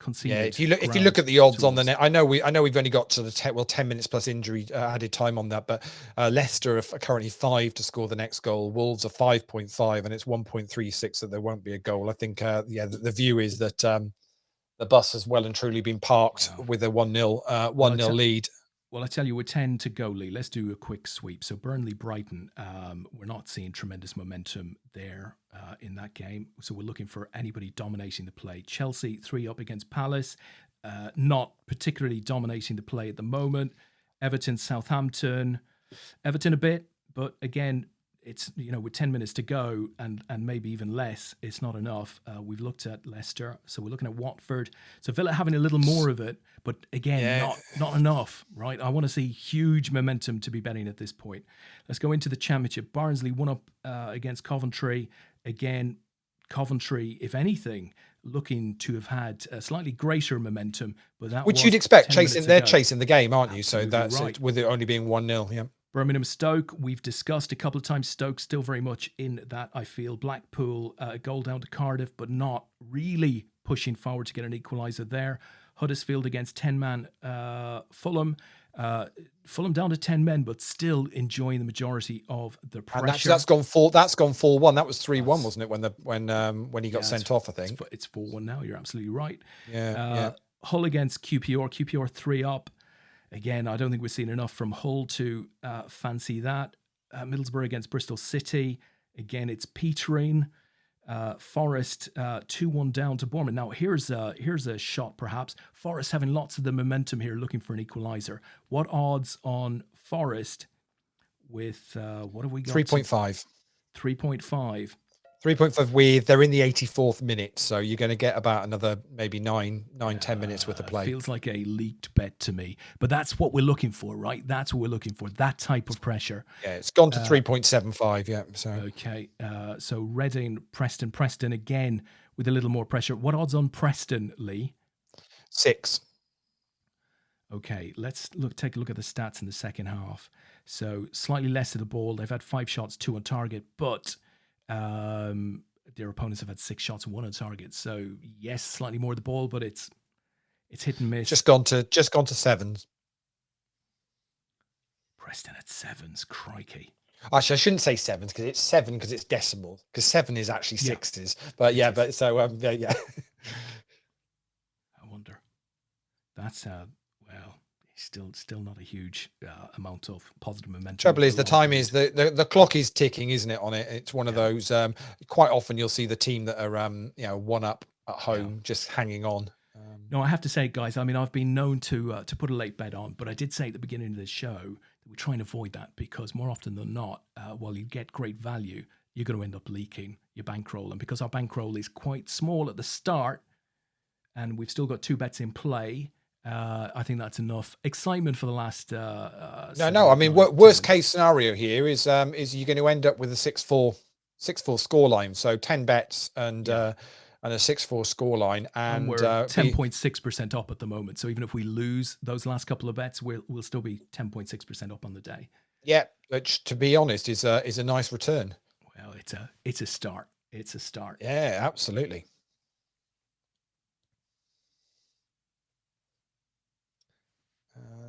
conceded. Yeah, if you look at the odds on the net, I know we've only got to the 10 minutes plus injury added time on that, but Leicester are currently 5 to score the next goal. Wolves are 5.5, and it's 1.36 that there won't be a goal. I think the view is that the bus has well and truly been parked with a 1-0 lead. Well, I tell you, we're 10 to go, Lee. Let's do a quick sweep. So Burnley-Brighton, we're not seeing tremendous momentum there in that game. So we're looking for anybody dominating the play. Chelsea 3 up against Palace, not particularly dominating the play at the moment. Everton, Southampton, Everton a bit, but again, it's, with 10 minutes to go and maybe even less, it's not enough. We've looked at Leicester, so we're looking at Watford. So Villa having a little more of it, but again, not enough, right? I want to see huge momentum to be betting at this point. Let's go into the Championship. Barnsley 1 up against Coventry. Again, Coventry, if anything, looking to have had a slightly greater momentum, but that which you'd expect. Chasing the game, aren't you? So that's right. With it only being 1-0, yeah. Birmingham Stoke, we've discussed a couple of times. Stoke still very much in that, I feel. Blackpool, goal down to Cardiff, but not really pushing forward to get an equaliser there. Huddersfield against 10-man Fulham. Fulham down to 10 men, but still enjoying the majority of the pressure. And that's gone 4-1. That was 3-1, wasn't it? When he got sent off, I think. It's 4-1 now. You're absolutely right. Yeah. Hull against QPR. QPR 3 up. Again, I don't think we've seen enough from Hull to fancy that. Middlesbrough against Bristol City. Again, it's petering. Forest 2-1 down to Bournemouth. Now, here's a shot, perhaps. Forest having lots of the momentum here, looking for an equaliser. What odds on Forest with, what have we got? 3.5. 3.5. 3.5 they're in the 84th minute, so you're going to get about another maybe 10 minutes worth of play. Feels like a leaked bet to me, but that's what we're looking for, right? That's what we're looking for, that type of pressure. Yeah, it's gone to 3.75, yeah. So okay, so Reading, Preston again with a little more pressure. What odds on Preston, Lee? 6. Okay, let's take a look at the stats in the second half. So slightly less of the ball. They've had 5 shots, 2 on target, but their opponents have had 6 shots and 1 on target. So yes, slightly more of the ball, but it's hit and miss. Just gone to 7s. Preston at 7s, crikey. Actually, I shouldn't say 7s because it's 7 because it's decimal. Because 7 is actually 6s. But yeah, but so yeah. I wonder. That's well, still not a huge amount of positive momentum. Trouble is, the time is the clock is ticking, isn't it? On it, it's one of those. Quite often, you'll see the team that are 1 up at home just hanging on. No, I have to say, guys. I mean, I've been known to put a late bet on, but I did say at the beginning of the show that we're trying to avoid that because more often than not, while you get great value, you're going to end up leaking your bankroll, and because our bankroll is quite small at the start, and we've still got 2 bets in play. I think that's enough excitement for the last. No. I mean, worst case scenario here is you're going to end up with a 6-4 scoreline. So 10 bets and a 6-4 scoreline, and we're 10.6% up at the moment. So even if we lose those last couple of bets, we'll still be 10.6% up on the day. Yeah, which to be honest is a nice return. Well, it's a start. It's a start. Yeah, absolutely.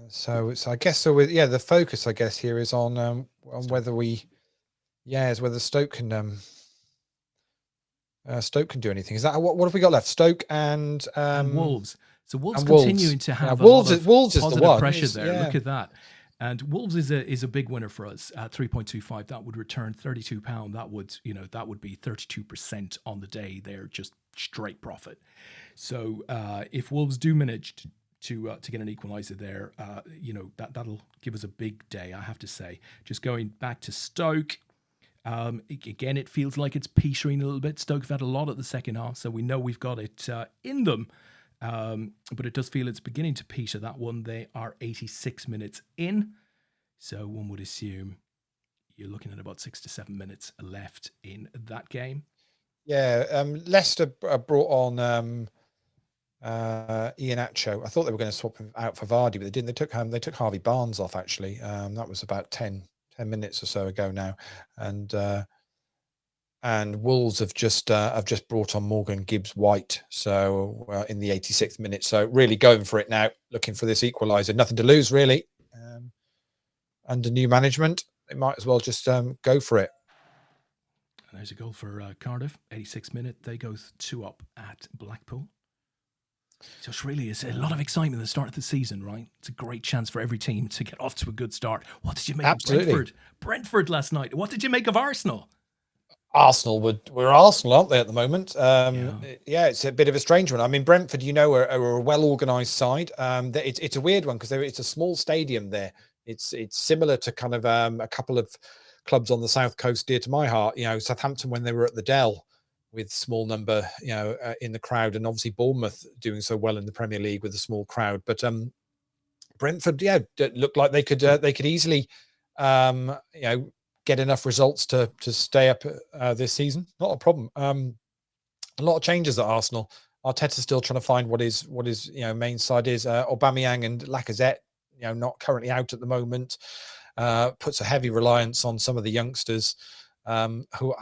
So I guess the focus I guess here is on whether whether Stoke can do anything. Is that what have we got left? Stoke and Wolves. So Wolves Wolves. continuing to have Wolves a lot of Wolves positive is the one. pressure there. Look at that. And Wolves is a big winner for us at 3.25. That would return £32. That would be 32% on the day. They're just straight profit. So if Wolves do manage to get an equaliser there, that'll give us a big day, I have to say. Just going back to Stoke, again, it feels like it's petering a little bit. Stoke have had a lot at the second half, so we know we've got it in them. But it does feel it's beginning to peter, that one. They are 86 minutes in, so one would assume you're looking at about 6 to 7 minutes left in that game. Yeah, Leicester brought on Iheanacho. I thought they were going to swap him out for Vardy, but they didn't. They took Harvey Barnes off, actually. That was about 10 minutes or so ago now. And and Wolves have just brought on Morgan Gibbs-White, so in the 86th minute. So really going for it now, looking for this equaliser. Nothing to lose really. Under new management, they might as well just go for it. And there's a goal for Cardiff, 86th minute. They go 2-up at Blackpool. Just really is a lot of excitement at the start of the season, right? It's a great chance for every team to get off to a good start. What did you make of Brentford last night? What did you make of Arsenal? Arsenal we're Arsenal, aren't they, at the moment? Yeah, it's a bit of a strange one. I mean, Brentford, are a well-organised side. It's a weird one because it's a small stadium there. It's similar to kind of a couple of clubs on the south coast dear to my heart. Southampton when they were at the Dell with small number, in the crowd, and obviously Bournemouth doing so well in the Premier League with a small crowd. But Brentford, looked like they could easily, get enough results to stay up this season. Not a problem. A lot of changes at Arsenal. Arteta's still trying to find what his main side is. Aubameyang and Lacazette, not currently out at the moment. Puts a heavy reliance on some of the youngsters who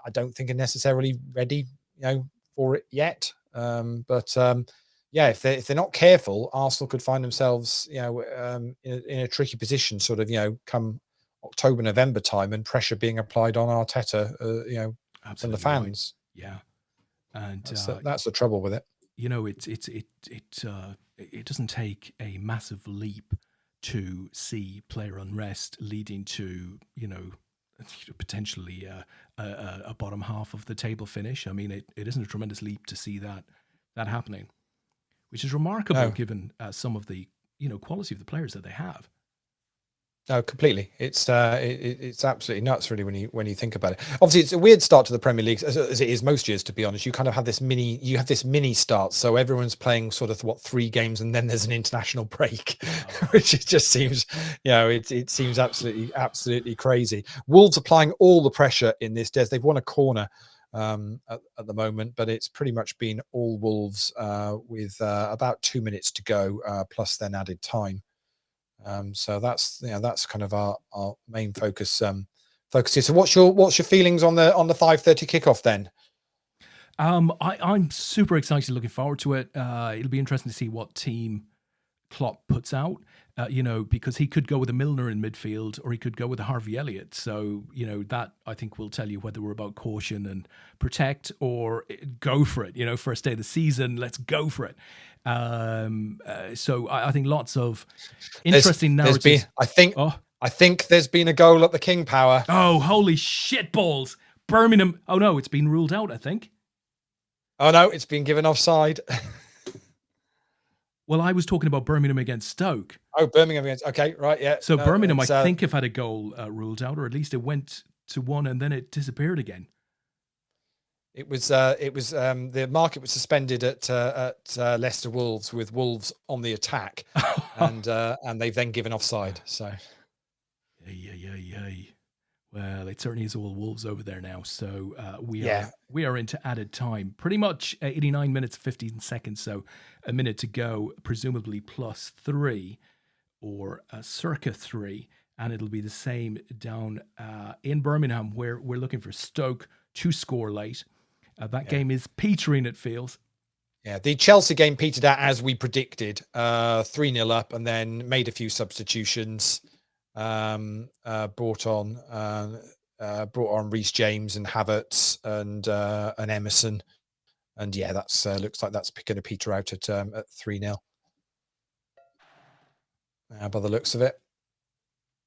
I don't think are necessarily ready, for it yet. If they're not careful, Arsenal could find themselves, in a tricky position, sort of, come October, November time, and pressure being applied on Arteta, from the fans. Right. Yeah, and that's the trouble with it. It doesn't take a massive leap to see player unrest leading to potentially a bottom half of the table finish. I mean, it isn't a tremendous leap to see that happening, which is remarkable given some of the quality of the players that they have. No, completely. It's absolutely nuts, really, when you think about it. Obviously, it's a weird start to the Premier League, as it is most years, to be honest. You kind of have this mini start, so everyone's playing sort of 3 games, and then there's an international break, which it just seems, it seems absolutely crazy. Wolves applying all the pressure in this. They've won a corner at the moment, but it's pretty much been all Wolves with about 2 minutes to go, plus then added time. So that's kind of our main focus here. So what's your feelings on the 5:30 kickoff then? I'm super excited, looking forward to it. It'll be interesting to see what team Klopp puts out, because he could go with a Milner in midfield, or he could go with a Harvey Elliott. So, that I think will tell you whether we're about caution and protect, or go for it. First day of the season, let's go for it. So I think lots of interesting narratives. I think there's been a goal at the King Power. Oh, holy shit balls. Birmingham. Oh no, it's been ruled out, I think. Oh no, it's been given offside. Well, I was talking about Birmingham against Stoke. Oh, Birmingham against, okay, right, yeah. So Birmingham, I think, have had a goal ruled out, or at least it went to 1 and then it disappeared again. It was the market was suspended at Leicester Wolves, with Wolves on the attack, and they've then given offside. So, yeah. Well, it certainly is all Wolves over there now. So we are into added time, pretty much 89 minutes 15 seconds. So a minute to go, presumably +3 or circa 3, and it'll be the same down in Birmingham, where we're looking for Stoke to score late. That game is petering, it feels. Yeah, the Chelsea game petered out as we predicted, 3-0 up, and then made a few substitutions. Brought on Reece James and Havertz and Emerson, and that's looks like that's going to peter out at 3-0. By the looks of it.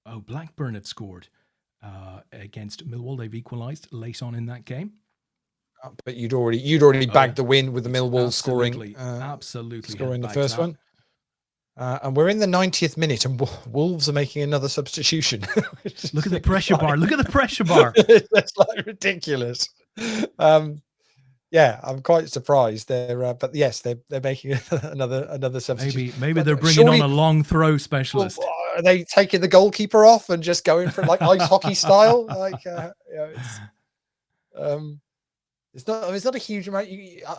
Oh, Blackburn have scored against Millwall. They've equalised late on in that game. But you'd already bagged the win with the Millwall scoring the first one. And we're in the 90th minute, and Wolves are making another substitution. Look at the pressure bar. Look at the pressure bar. It's like ridiculous. I'm quite surprised. But yes, they're making another substitution. Maybe they're bringing on a long throw specialist. Well, are they taking the goalkeeper off and just going for like ice hockey style? It's not a huge amount.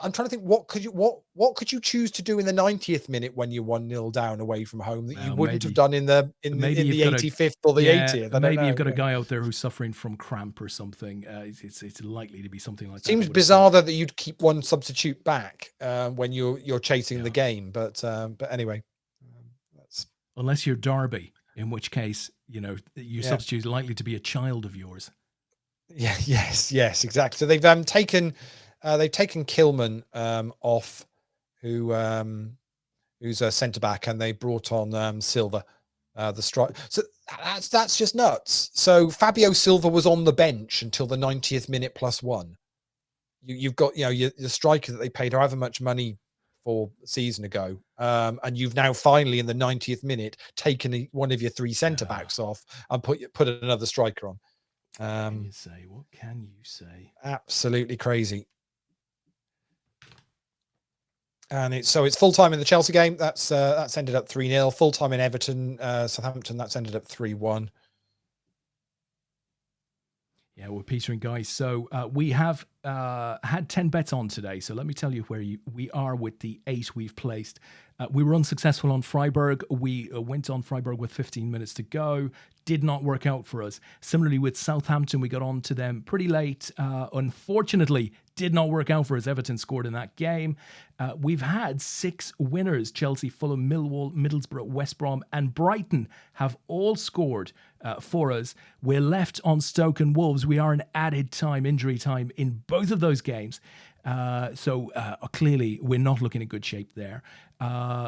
I'm trying to think, what could you choose to do in the 90th minute when you're 1-0 down away from home that you Well, wouldn't have done in maybe the you've got 85th or the 80th? I don't maybe you've know. got a Yeah. guy out there who's suffering from cramp or something. It's likely to be something like that. Seems bizarre that you'd keep one substitute back when you're chasing the game, but anyway, that's unless you're Derby, in which case your substitute is likely to be a child of yours. Yeah, yes, exactly. So they've taken Kilman off, who's a centre back, and they brought on Silva, the strike. So that's just nuts. So Fabio Silva was on the bench until the 90th minute plus one. You've got the striker that they paid however much money for a season ago, and you've now finally in the 90th minute taken one of your three centre backs off and put another striker on. What can you say? Absolutely crazy. And it's full time in the Chelsea game. That's ended up 3-0. Full time in Everton, Southampton. That's ended up 3-1. Yeah, we're petering, guys. So we have had 10 bets on today. So let me tell you where we are with the 8 we've placed. We were unsuccessful on Freiburg. We went on Freiburg with 15 minutes to go. Did not work out for us. Similarly with Southampton, we got on to them pretty late. Unfortunately, did not work out for us. Everton scored in that game. We've had 6 winners. Chelsea, Fulham, Millwall, Middlesbrough, West Brom and Brighton have all scored for us. We're left on Stoke and Wolves. We are in added time, injury time in both of those games. So clearly we're not looking in good shape there.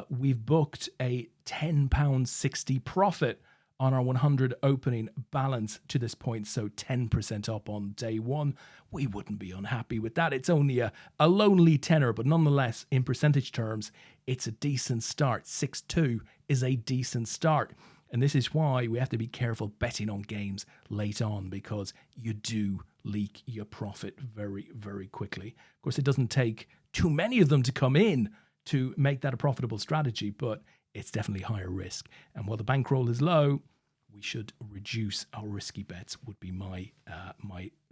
We've booked a £10.60 profit on our 100 opening balance to this point, so 10% up on day one. We wouldn't be unhappy with that. It's only a lonely tenner, but nonetheless, in percentage terms, it's a decent start. 6-2 is a decent start. And this is why we have to be careful betting on games late on, because you do leak your profit very, very quickly. Of course, it doesn't take too many of them to come in to make that a profitable strategy, but it's definitely higher risk. And while the bankroll is low, we should reduce our risky bets, would be my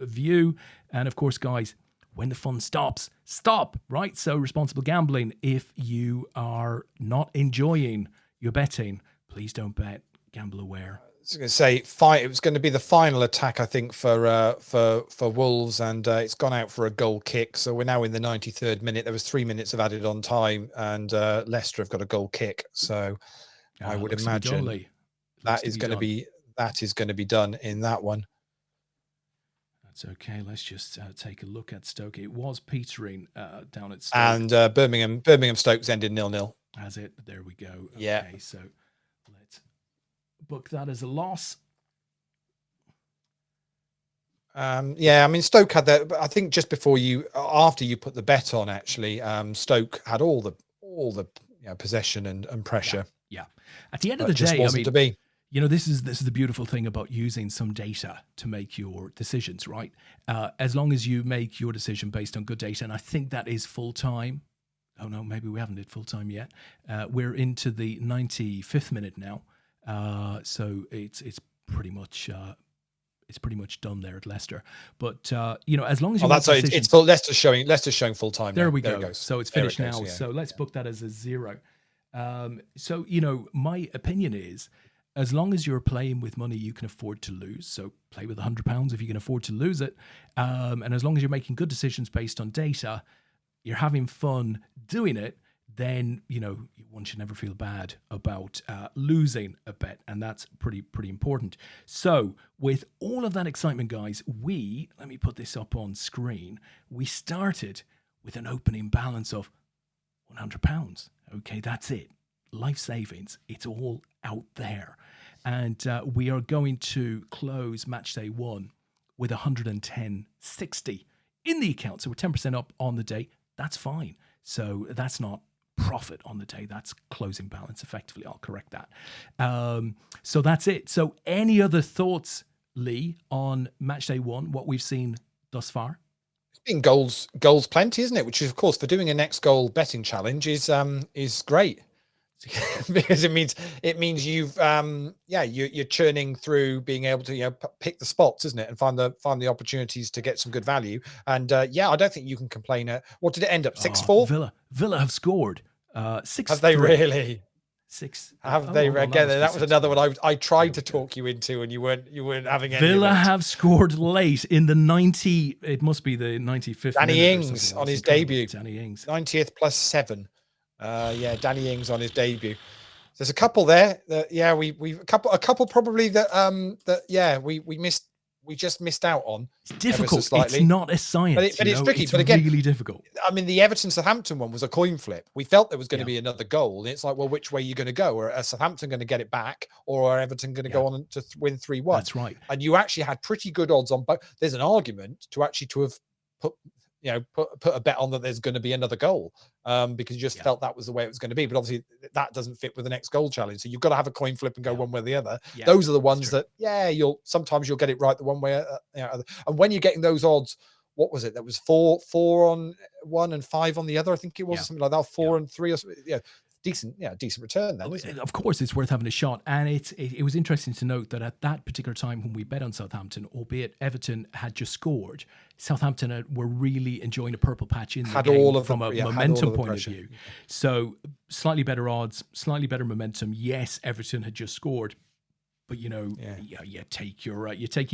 view. And of course, guys, when the fun stops, stop, right? So responsible gambling. If you are not enjoying your betting, please don't bet. Gamble aware. I was going to say it was going to be the final attack, I think, for Wolves, and it's gone out for a goal kick. So we're now in the 93rd minute. There was 3 minutes of added on time, and Leicester have got a goal kick. So I would imagine that is going to be done in that one. That's okay. Let's just take a look at Stoke. It was petering down at Stoke, and Birmingham Stoke's ended 0-0. Has it? There we go. Okay, yeah. So let's book that as a loss. Yeah, I mean, Stoke had that. I think just after you put the bet on, actually, Stoke had all the possession and pressure. Yeah. At the end of the day, wasn't to be. This is the beautiful thing about using some data to make your decisions, right? As long as you make your decision based on good data, and I think that is full time. Oh no, maybe we haven't did full time yet. We're into the 95th minute now, so it's pretty much done there at Leicester. But as long as you it's full. Leicester's showing full time. There now. we there go. It goes. So it's finished now. Yeah. So let's book that as a 0. So my opinion is, as long as you're playing with money you can afford to lose, so play with £100 if you can afford to lose it, and as long as you're making good decisions based on data, you're having fun doing it, then one should never feel bad about losing a bet, and that's pretty important. So with all of that excitement, guys, let me put this up on screen. We started with an opening balance of £100. Okay, that's it. Life savings. It's all out there. And we are going to close match day 1 with 110.60 in the account. So we're 10% up on the day. That's fine. So that's not profit on the day. That's closing balance effectively. I'll correct that. So that's it. So any other thoughts, Lee, on match day 1, what we've seen thus far? It's been goals plenty, isn't it? Which is, of course, for doing a next goal betting challenge is great. because it means you've you're churning through being able to pick the spots, isn't it, and find the opportunities to get some good value. And I don't think you can complain. What did it end up? 6-4. Villa have scored 6-3. Have they really? 6. Have they again? That was another one I tried to talk you into, and you weren't having any. Villa of it. have scored late in the 90. It must be the 95th. Danny Ings on his debut. Danny Ings 90th +7. Danny Ings on his debut. There's a couple there that we a couple probably that we just missed out on. It's difficult. It's not a science, but it's tricky. It's but again, really difficult. I mean, the Everton Southampton one was a coin flip. We felt there was going to be another goal, and it's like, well, which way are you going to go? Or are Southampton going to get it back, or are Everton going to go on to win 3-1? That's right. And you actually had pretty good odds on both. There's an argument to have put a bet on that there's going to be another goal, because you just felt that was the way it was going to be. But obviously that doesn't fit with the next goal challenge. So you've got to have a coin flip and go one way or the other. Yeah, those are the ones that sometimes you'll get it right the one way. And when you're getting those odds, what was it? That was 4 on one and 5 on the other. I think it was something like that. 4 and 3 or something. Yeah. Decent return then. Of course, it's worth having a shot, and it was interesting to note that at that particular time when we bet on Southampton, albeit Everton had just scored, Southampton were really enjoying a purple patch in the game from a momentum point of view. So slightly better odds, slightly better momentum. Yes, Everton had just scored, but you take your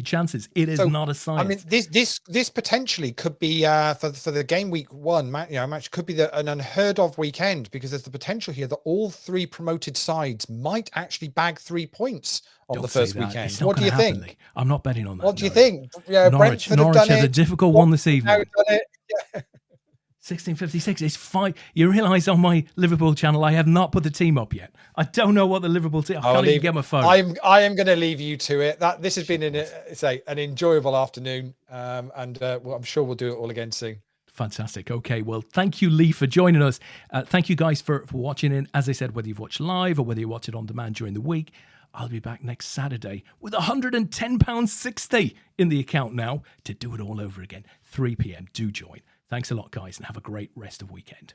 chances. It is not a science. I mean, this potentially could be for the game week 1 match could be an unheard of weekend, because there's the potential here that all 3 promoted sides might actually bag 3 points on the first weekend. What do you think? Lee. I'm not betting on that. What do you think? Norwich has a difficult one this evening. 1656. It's 5. You realise on my Liverpool channel, I have not put the team up yet. I don't know what the Liverpool team. I can't even get my phone. I am going to leave you to it. This has been an enjoyable afternoon, and I'm sure we'll do it all again soon. Fantastic. Okay, well, thank you, Lee, for joining us. Thank you, guys, for watching in. As I said, whether you've watched live or whether you watch it on demand during the week, I'll be back next Saturday with £110.60 in the account now to do it all over again. 3 p.m. Do join. Thanks a lot, guys, and have a great rest of weekend.